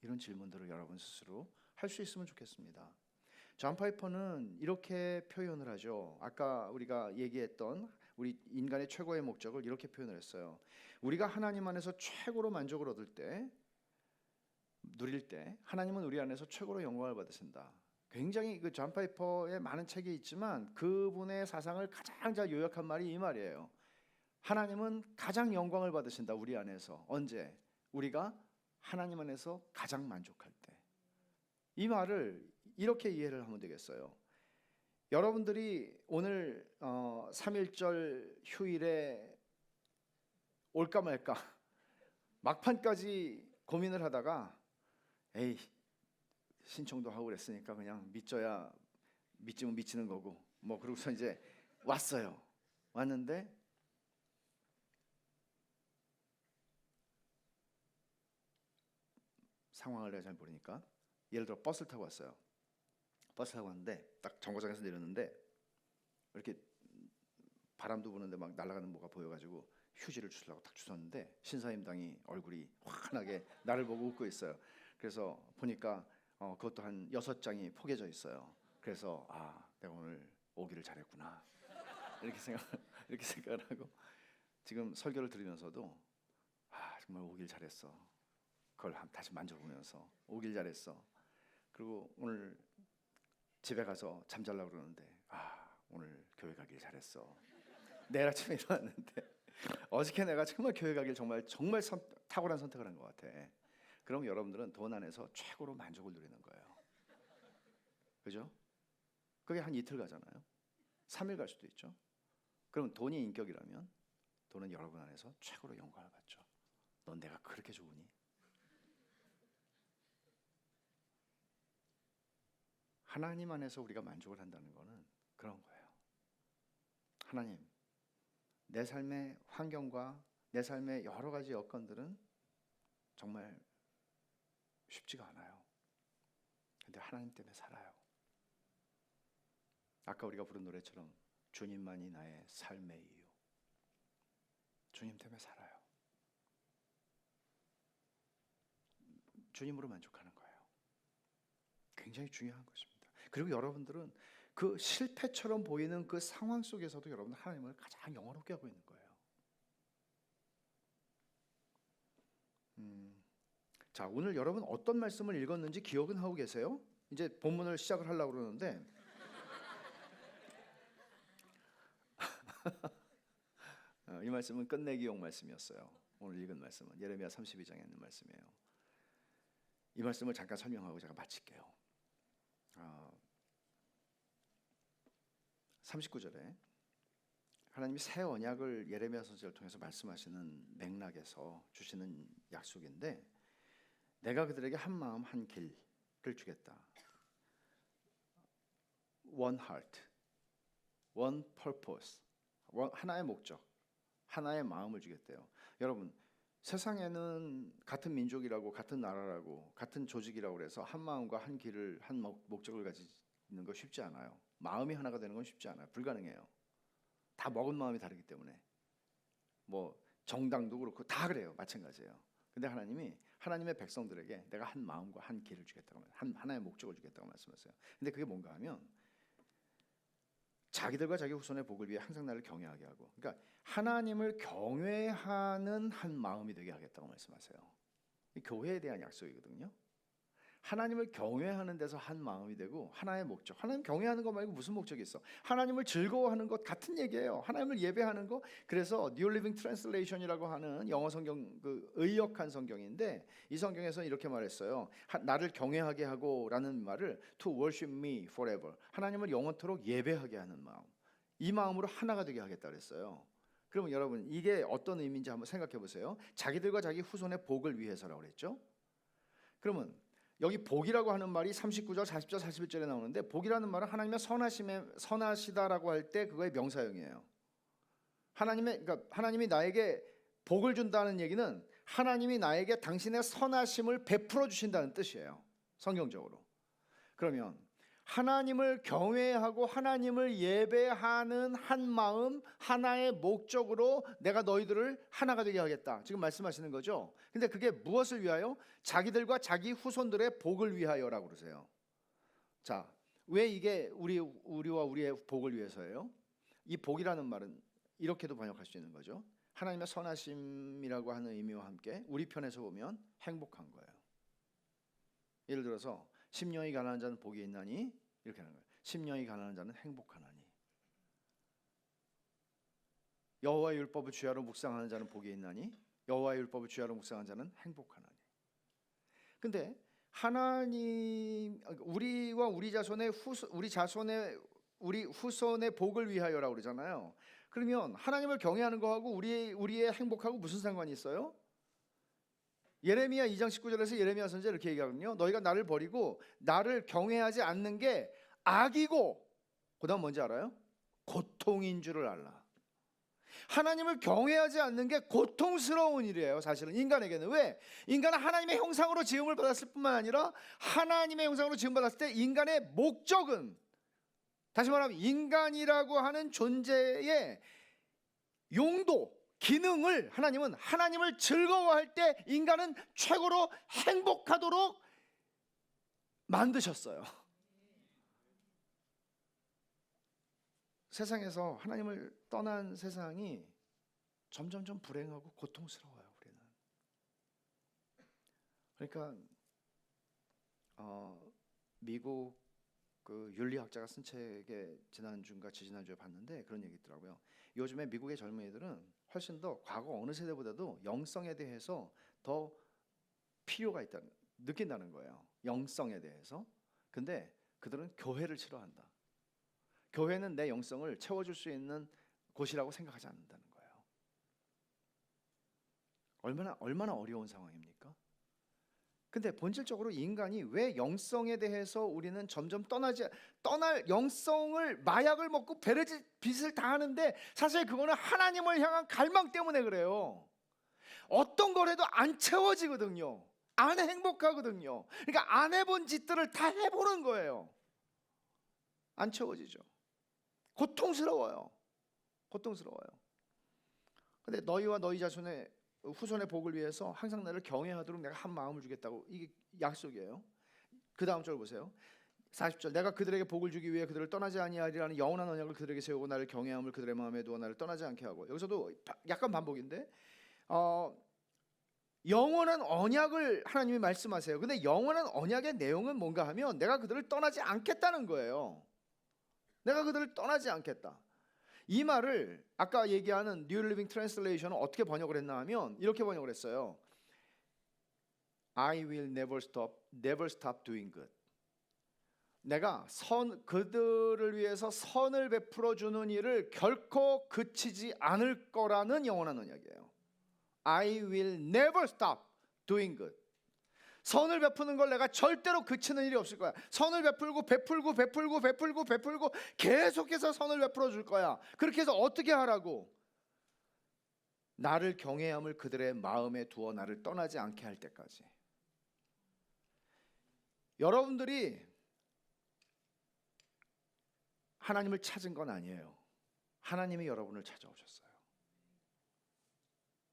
이런 질문들을 여러분 스스로 할 수 있으면 좋겠습니다. 존 파이퍼는 이렇게 표현을 하죠. 아까 우리가 얘기했던 우리 인간의 최고의 목적을 이렇게 표현을 했어요. 우리가 하나님 안에서 최고로 만족을 얻을 때, 누릴 때 하나님은 우리 안에서 최고로 영광을 받으신다. 굉장히 그 존 파이퍼의 많은 책이 있지만 그분의 사상을 가장 잘 요약한 말이 이 말이에요. 하나님은 가장 영광을 받으신다, 우리 안에서. 언제? 우리가 하나님 안에서 가장 만족할 때. 이 말을 이렇게 이해를 하면 되겠어요. 여러분들이 오늘 3.1절 휴일에 올까 말까 막판까지 고민을 하다가 에이, 신청도 하고 그랬으니까 그냥 믿져야 믿지면 미치는 거고 뭐 그러고서 이제 왔어요. 왔는데 상황을 내가 잘 모르니까 예를 들어 버스를 타고 왔어요. 버스 타고 왔는데 딱 정거장에서 내렸는데 이렇게 바람도 부는데 막 날아가는 뭐가 보여가지고 휴지를 주려고 딱 주웠는데 신사임당이 얼굴이 환하게 나를 보고 웃고 있어요. 그래서 보니까 그것도 한 6장이 포개져 있어요. 그래서 내가 오늘 오기를 잘했구나 이렇게 생각을 하고 지금 설교를 들으면서도 정말 오길 잘했어. 그걸 다시 만져보면서 오길 잘했어. 그리고 오늘 집에 가서 잠자려고 그러는데 오늘 교회 가길 잘했어. 내일 아침에 일어났는데 어저께 내가 정말 교회 가길 정말 탁월한 선택을 한 것 같아. 그럼 여러분들은 돈 안에서 최고로 만족을 누리는 거예요. 그죠? 그게 한 이틀 가잖아요. 3일 갈 수도 있죠. 그럼 돈이 인격이라면 돈은 여러분 안에서 최고로 영광을 받죠. 넌 내가 그렇게 좋으니? 하나님 안에서 우리가 만족을 한다는 것은 그런 거예요. 하나님, 내 삶의 환경과 내 삶의 여러 가지 여건들은 정말 쉽지가 않아요. 근데 하나님 때문에 살아요. 아까 우리가 부른 노래처럼 주님만이 나의 삶의 이유. 주님 때문에 살아요. 주님으로 만족하는 거예요. 굉장히 중요한 것입니다. 그리고 여러분들은 그 실패처럼 보이는 그 상황 속에서도 여러분 하나님을 가장 영원롭게 하고 있는 거예요. 자, 오늘 여러분 어떤 말씀을 읽었는지 기억은 하고 계세요? 이제 본문을 시작을 하려고 그러는데 이 말씀은 끝내기용 말씀이었어요. 오늘 읽은 말씀은 예레미야 32장에 있는 말씀이에요. 이 말씀을 잠깐 설명하고 제가 마칠게요. 39절에 하나님이 새 언약을 예레미야 선지자를 통해서 말씀하시는 맥락에서 주시는 약속인데 내가 그들에게 한 마음 한 길을 주겠다. One heart, one purpose, 하나의 목적, 하나의 마음을 주겠대요. 여러분, 세상에는 같은 민족이라고 같은 나라라고 같은 조직이라고 해서 한 마음과 한 길을 한 목적을 가지는 거 쉽지 않아요. 마음이 하나가 되는 건 쉽지 않아요. 불가능해요. 다 먹은 마음이 다르기 때문에 뭐 정당도 그렇고 다 그래요. 마찬가지예요. 근데 하나님이 하나님의 백성들에게 내가 한 마음과 한 길을 주겠다고 하나의 목적을 주겠다고 말씀하세요. 근데 그게 뭔가 하면 자기들과 자기 후손의 복을 위해 항상 나를 경외하게 하고 그러니까 하나님을 경외하는 한 마음이 되게 하겠다고 말씀하세요. 이 교회에 대한 약속이거든요. 하나님을 경외하는 데서 한 마음이 되고 하나의 목적. 하나님 경외하는 거 말고 무슨 목적이 있어? 하나님을 즐거워하는 것 같은 얘기예요. 하나님을 예배하는 거. 그래서 New Living Translation이라고 하는 영어 성경 그 의역한 성경인데 이 성경에서는 이렇게 말했어요. 나를 경외하게 하고라는 말을 to worship me forever. 하나님을 영원토록 예배하게 하는 마음. 이 마음으로 하나가 되게 하겠다 그랬어요. 그러면 여러분 이게 어떤 의미인지 한번 생각해 보세요. 자기들과 자기 후손의 복을 위해서라고 그랬죠. 그러면 여기 복이라고 하는 말이 39절, 40절, 41절에 나오는데 복이라는 말은 하나님의 선하시다라고 할 때 그거의 명사형이에요. 그러니까 하나님이 나에게 복을 준다는 얘기는 하나님이 나에게 당신의 선하심을 베풀어 주신다는 뜻이에요. 성경적으로. 그러면 하나님을 경외하고 하나님을 예배하는 한 마음, 하나의 목적으로 내가 너희들을 하나가 되게 하겠다. 지금 말씀하시는 거죠. 근데 그게 무엇을 위하여? 자기들과 자기 후손들의 복을 위하여라고 그러세요. 자, 왜 이게 우리와 우리의 복을 위해서예요? 이 복이라는 말은 이렇게도 번역할 수 있는 거죠. 하나님의 선하심이라고 하는 의미와 함께 우리 편에서 보면 행복한 거예요. 예를 들어서 심령이 가난한 자는 복이 있나니 이렇게 하는 거예요. 심령이 가난한 자는 행복하나니. 여호와의 율법을 주야로 묵상하는 자는 복이 있나니 여호와의 율법을 주야로 묵상하는 자는 행복하나니. 근데 하나님 우리와 우리 후손의 복을 위하여라고 그러잖아요. 그러면 하나님을 경외하는 거하고 우리의 행복하고 무슨 상관이 있어요? 예레미야 2장 19절에서 예레미야 선지자 이렇게 얘기하거든요. 너희가 나를 버리고 나를 경외하지 않는 게 악이고 그다음 뭔지 알아요? 고통인 줄을 알라. 하나님을 경외하지 않는 게 고통스러운 일이에요. 사실은 인간에게는. 왜? 인간은 하나님의 형상으로 지음을 받았을 뿐만 아니라 하나님의 형상으로 지음 받았을 때 인간의 목적은, 다시 말하면 인간이라고 하는 존재의 용도, 기능을 하나님은 하나님을 즐거워할 때 인간은 최고로 행복하도록 만드셨어요. 세상에서 하나님을 떠난 세상이 점점점 불행하고 고통스러워요. 우리는. 그러니까 미국 그 윤리학자가 쓴 책에 지난주인가 지지난주에 봤는데 그런 얘기 있더라고요. 요즘에 미국의 젊은이들은 훨씬 더 과거 어느 세대보다도 영성에 대해서 더 필요가 있다 느낀다는 거예요. 영성에 대해서. 근데 그들은 교회를 싫어한다. 교회는 내 영성을 채워줄 수 있는 곳이라고 생각하지 않는다는 거예요. 얼마나 어려운 상황입니까? 근데 본질적으로 인간이 왜 영성에 대해서 우리는 점점 떠날 영성을 마약을 먹고 베레짓을 다 하는데 사실 그거는 하나님을 향한 갈망 때문에 그래요. 어떤 걸 해도 안 채워지거든요. 안 행복하거든요. 그러니까 안 해본 짓들을 다 해보는 거예요. 안 채워지죠. 고통스러워요. 근데 너희와 너희 자손의 후손의 복을 위해서 항상 나를 경외하도록 내가 한 마음을 주겠다고, 이게 약속이에요. 그 다음 절 보세요. 40절, 내가 그들에게 복을 주기 위해 그들을 떠나지 아니하리라는 영원한 언약을 그들에게 세우고 나를 경외함을 그들의 마음에 두어 나를 떠나지 않게 하고. 여기서도 약간 반복인데 영원한 언약을 하나님이 말씀하세요. 근데 영원한 언약의 내용은 뭔가 하면 내가 그들을 떠나지 않겠다는 거예요. 내가 그들을 떠나지 않겠다. 이 말을 아까 얘기하는 New Living Translation은 어떻게 번역을 했나 하면 이렇게 번역을 했어요. I will never stop doing good. 내가 그들을 위해서 선을 베풀어 주는 일을 결코 그치지 않을 거라는 영원한 언약이에요. I will never stop doing good. 선을 베푸는 걸 내가 절대로 그치는 일이 없을 거야. 선을 베풀고 계속해서 선을 베풀어 줄 거야. 그렇게 해서 어떻게 하라고? 나를 경외함을 그들의 마음에 두어 나를 떠나지 않게 할 때까지. 여러분들이 하나님을 찾은 건 아니에요. 하나님이 여러분을 찾아오셨어요.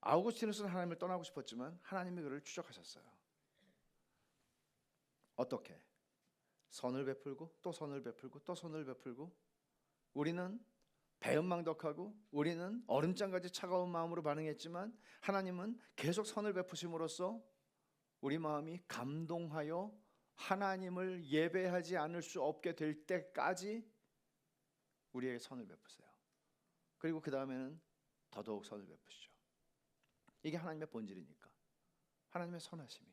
아우구스티누스는 하나님을 떠나고 싶었지만 하나님이 그를 추적하셨어요. 어떻게? 선을 베풀고 또 선을 베풀고 또 선을 베풀고. 우리는 배은망덕하고 우리는 얼음장같이 차가운 마음으로 반응했지만 하나님은 계속 선을 베푸심으로써 우리 마음이 감동하여 하나님을 예배하지 않을 수 없게 될 때까지 우리에게 선을 베푸세요. 그리고 그 다음에는 더더욱 선을 베푸시죠. 이게 하나님의 본질이니까, 하나님의 선하심이.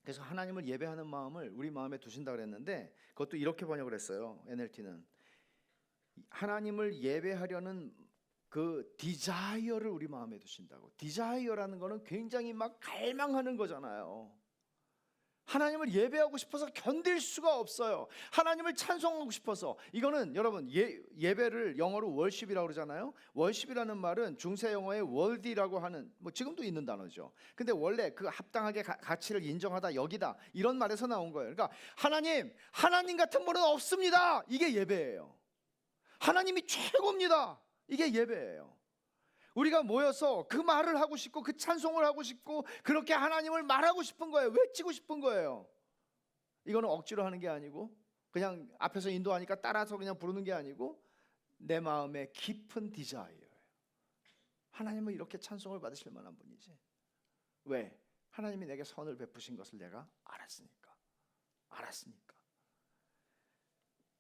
그래서 하나님을 예배하는 마음을 우리 마음에 두신다 그랬는데, 그것도 이렇게 번역을 했어요. NLT는 하나님을 예배하려는 그 디자이어를 우리 마음에 두신다고. 디자이어라는 거는 굉장히 막 갈망하는 거잖아요. 하나님을 예배하고 싶어서 견딜 수가 없어요. 하나님을 찬송하고 싶어서. 이거는 여러분 예배를 영어로 월십이라고 그러잖아요. 월십이라는 말은 중세 영어의 월디라고 하는, 뭐 지금도 있는 단어죠. 근데 원래 그 합당하게 가치를 인정하다, 여기다, 이런 말에서 나온 거예요. 그러니까 하나님 같은 분은 없습니다. 이게 예배예요. 하나님이 최고입니다. 이게 예배예요. 우리가 모여서 그 말을 하고 싶고 그 찬송을 하고 싶고 그렇게 하나님을 말하고 싶은 거예요. 외치고 싶은 거예요. 이거는 억지로 하는 게 아니고 그냥 앞에서 인도하니까 따라서 그냥 부르는 게 아니고 내 마음의 깊은 디자이어예요. 하나님은 이렇게 찬송을 받으실 만한 분이지. 왜? 하나님이 내게 선을 베푸신 것을 내가 알았으니까.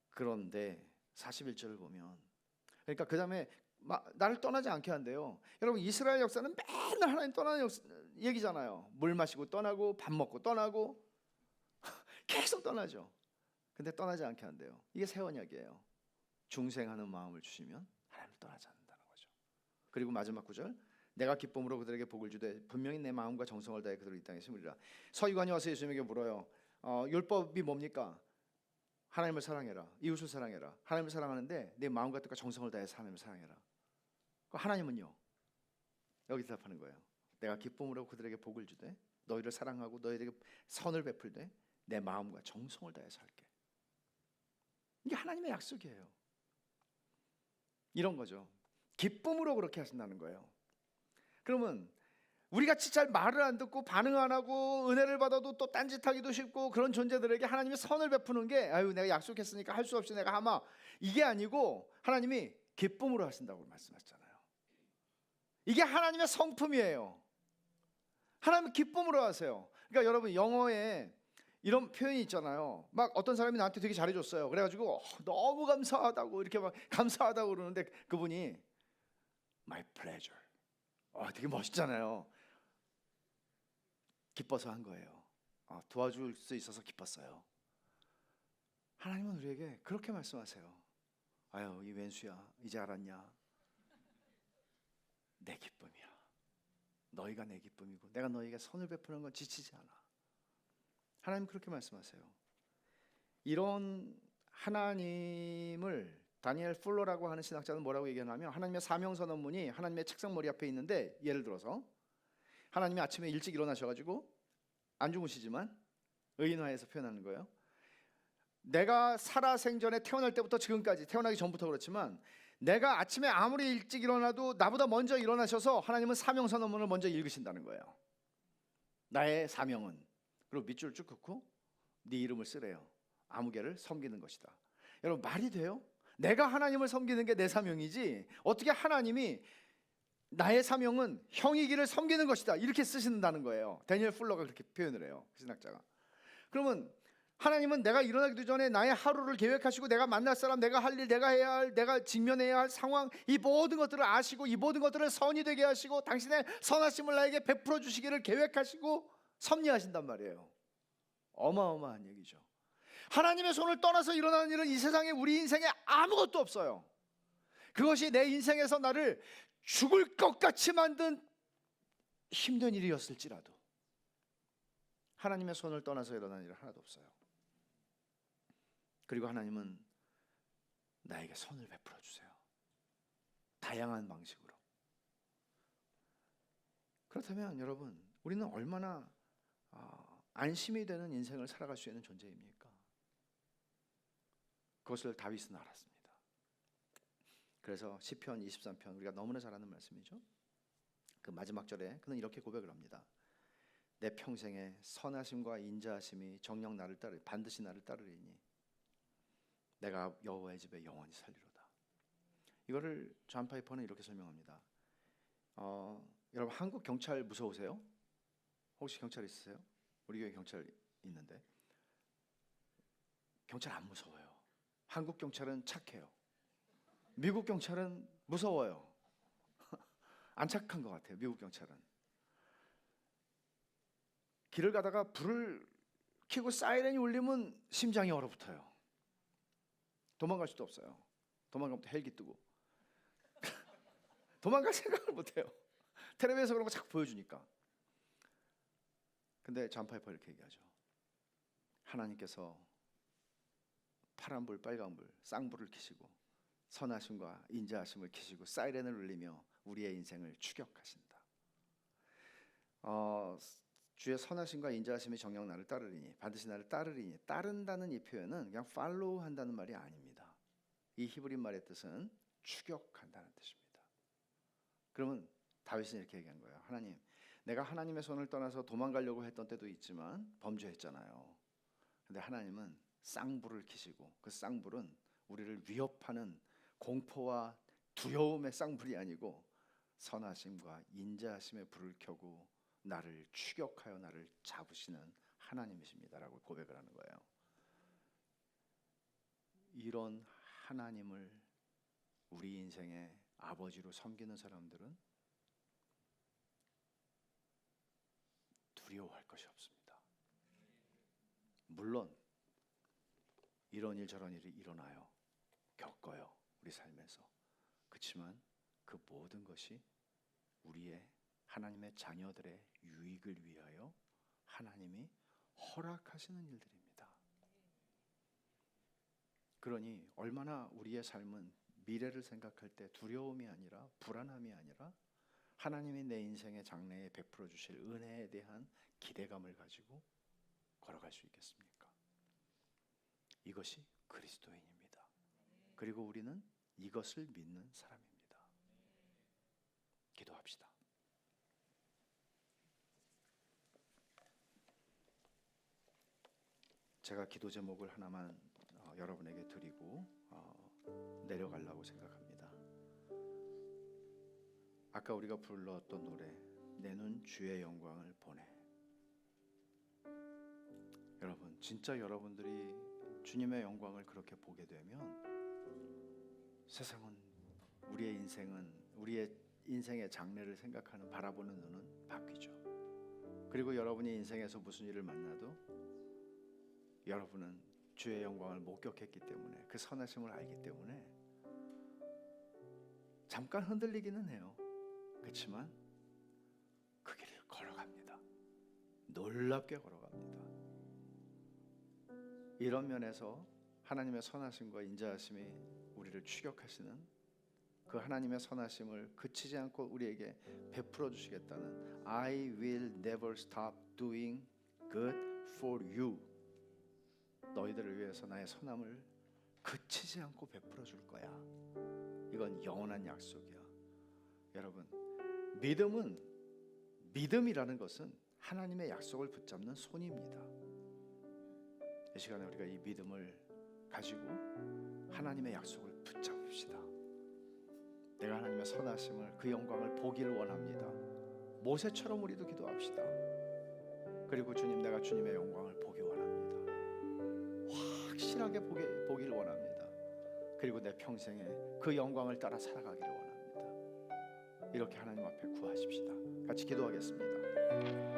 그런데 41절을 보면, 그러니까 그 다음에 나를 떠나지 않게 한대요. 여러분, 이스라엘 역사는 맨날 하나님 떠나는 얘기잖아요. 물 마시고 떠나고 밥 먹고 떠나고 계속 떠나죠. 근데 떠나지 않게 한대요. 이게 새 언약이에요. 중생하는 마음을 주시면 하나님을 떠나지 않는다는 거죠. 그리고 마지막 구절, 내가 기쁨으로 그들에게 복을 주되 분명히 내 마음과 정성을 다해 그들을 이 땅에 심으리라. 서기관이 와서 예수님에게 물어요. 율법이 뭡니까? 하나님을 사랑해라, 이웃을 사랑해라. 하나님을 사랑하는데 내 마음과 뜻과 정성을 다해서 하나님을 사랑해라. 하나님은요, 여기 대답하는 거예요. 내가 기쁨으로 그들에게 복을 주되 너희를 사랑하고 너희에게 선을 베풀되 내 마음과 정성을 다해서 할게. 이게 하나님의 약속이에요. 이런 거죠. 기쁨으로 그렇게 하신다는 거예요. 그러면 우리같이 잘 말을 안 듣고 반응 안 하고 은혜를 받아도 또 딴짓하기도 쉽고 그런 존재들에게 하나님이 선을 베푸는 게, 아유 내가 약속했으니까 할 수 없이 내가 하마, 이게 아니고 하나님이 기쁨으로 하신다고 말씀하셨잖아요. 이게 하나님의 성품이에요. 하나님은 기쁨으로 하세요. 그러니까 여러분, 영어에 이런 표현이 있잖아요. 막 어떤 사람이 나한테 되게 잘해줬어요. 그래가지고 너무 감사하다고 이렇게 막 감사하다고 그러는데 그분이 My pleasure. 되게 멋있잖아요. 기뻐서 한 거예요. 도와줄 수 있어서 기뻤어요. 하나님은 우리에게 그렇게 말씀하세요. 아유, 이 왼수야, 이제 알았냐? 내 기쁨이야. 너희가 내 기쁨이고 내가 너희에게 선을 베푸는 건 지치지 않아. 하나님 그렇게 말씀하세요. 이런 하나님을 다니엘 풀러라고 하는 신학자는 뭐라고 얘기하냐면, 하나님의 사명선언문이 하나님의 책상 머리 앞에 있는데, 예를 들어서 하나님이 아침에 일찍 일어나셔가지고 안 주무시지만 의인화해서 표현하는 거예요. 내가 살아생전에 태어날 때부터 지금까지, 태어나기 전부터 그렇지만 내가 아침에 아무리 일찍 일어나도 나보다 먼저 일어나셔서 하나님은 사명선언문을 먼저 읽으신다는 거예요. 나의 사명은, 그리고 밑줄을 쭉 긋고 네 이름을 쓰래요. 아무개를 섬기는 것이다. 여러분, 말이 돼요? 내가 하나님을 섬기는 게 내 사명이지 어떻게 하나님이 나의 사명은 형이기를 섬기는 것이다 이렇게 쓰신다는 거예요. 다니엘 풀러가 그렇게 표현을 해요, 신학자가. 그러면 하나님은 내가 일어나기도 전에 나의 하루를 계획하시고 내가 만날 사람, 내가 할 일, 내가 해야 할, 내가 직면해야 할 상황, 이 모든 것들을 아시고 이 모든 것들을 선이 되게 하시고 당신의 선하심을 나에게 베풀어 주시기를 계획하시고 섭리하신단 말이에요. 어마어마한 얘기죠. 하나님의 손을 떠나서 일어나는 일은 이 세상에, 우리 인생에 아무것도 없어요. 그것이 내 인생에서 나를 죽을 것 같이 만든 힘든 일이었을지라도 하나님의 손을 떠나서 일어나는 일은 하나도 없어요. 그리고 하나님은 나에게 선을 베풀어 주세요. 다양한 방식으로. 그렇다면 여러분, 우리는 얼마나 안심이 되는 인생을 살아갈 수 있는 존재입니까? 그것을 다윗은 알았습니다. 그래서 시편 23편, 우리가 너무나 잘 아는 말씀이죠. 그 마지막 절에 그는 이렇게 고백을 합니다. 내 평생에 선하심과 인자하심이 정녕 나를 반드시 나를 따르리니 내가 여호와의 집에 영원히 살리로다. 이거를 존 파이퍼는 이렇게 설명합니다. 여러분, 한국 경찰 무서우세요? 혹시 경찰 있으세요? 우리 교회 경찰 있는데 경찰 안 무서워요. 한국 경찰은 착해요. 미국 경찰은 무서워요. 안 착한 것 같아요. 미국 경찰은. 길을 가다가 불을 켜고 사이렌이 울리면 심장이 얼어붙어요. 도망갈 수도 없어요. 도망가면 또 헬기 뜨고. 도망갈 생각을 못해요. 텔레비에서 그런 거 자꾸 보여주니까. 근데 존 파이퍼 이렇게 얘기하죠. 하나님께서 파란불, 빨간불, 쌍불을 켜시고 선하심과 인자하심을 켜시고 사이렌을 울리며 우리의 인생을 추격하신다. 주의 선하심과 인자하심이 정녕 나를 따르리니 반드시 나를 따르리니 따른다는 이 표현은 그냥 팔로우 한다는 말이 아닙니다. 이 히브리 말의 뜻은 추격한다는 뜻입니다. 그러면 다윗은 이렇게 얘기한 거예요. 하나님, 내가 하나님의 손을 떠나서 도망가려고 했던 때도 있지만 범죄했잖아요. 근데 하나님은 쌍불을 켜시고 그 쌍불은 우리를 위협하는 공포와 두려움의 쌍불이 아니고 선하심과 인자하심의 불을 켜고 나를 추격하여 나를 잡으시는 하나님이십니다라고 고백을 하는 거예요. 이런 하나님을 우리 인생의 아버지로 섬기는 사람들은 두려워할 것이 없습니다. 물론 이런 일 저런 일이 일어나요. 겪어요. 우리 삶에서. 그렇지만 그 모든 것이 우리의 하나님의 자녀들의 유익을 위하여 하나님이 허락하시는 일들입니다. 그러니 얼마나 우리의 삶은 미래를 생각할 때 두려움이 아니라 불안함이 아니라 하나님이 내 인생의 장래에 베풀어 주실 은혜에 대한 기대감을 가지고 걸어갈 수 있겠습니까? 이것이 그리스도인입니다. 그리고 우리는 이것을 믿는 사람입니다. 기도합시다. 제가 기도 제목을 하나만 여러분에게 드리고 내려가려고 생각합니다. 아까 우리가 불렀던 노래 내 눈 주의 영광을 보네. 여러분 진짜 여러분들이 주님의 영광을 그렇게 보게 되면 세상은 우리의 인생의 장래를 생각하는 바라보는 눈은 바뀌죠. 그리고 여러분이 인생에서 무슨 일을 만나도 여러분은 주의 영광을 목격했기 때문에 그 선하심을 알기 때문에 잠깐 흔들리기는 해요. 그렇지만 그 길을 걸어갑니다. 놀랍게 걸어갑니다. 이런 면에서 하나님의 선하심과 인자하심이 우리를 추격하시는 그 하나님의 선하심을 그치지 않고 우리에게 베풀어 주시겠다는 I will never stop doing good for you. 너희들을 위해서 나의 선함을 그치지 않고 베풀어 줄 거야. 이건 영원한 약속이야. 여러분, 믿음이라는 것은 하나님의 약속을 붙잡는 손입니다. 이 시간에 우리가 이 믿음을 가지고 하나님의 약속을 붙잡읍시다. 내가 하나님의 선하심을 그 영광을 보기를 원합니다. 모세처럼 우리도 기도합시다. 그리고 주님, 내가 주님의 영광을 보기 원합니다. 확실하게 보기를 원합니다. 그리고 내 평생에 그 영광을 따라 살아가기를 원합니다. 이렇게 하나님 앞에 구하십시다. 같이 기도하겠습니다.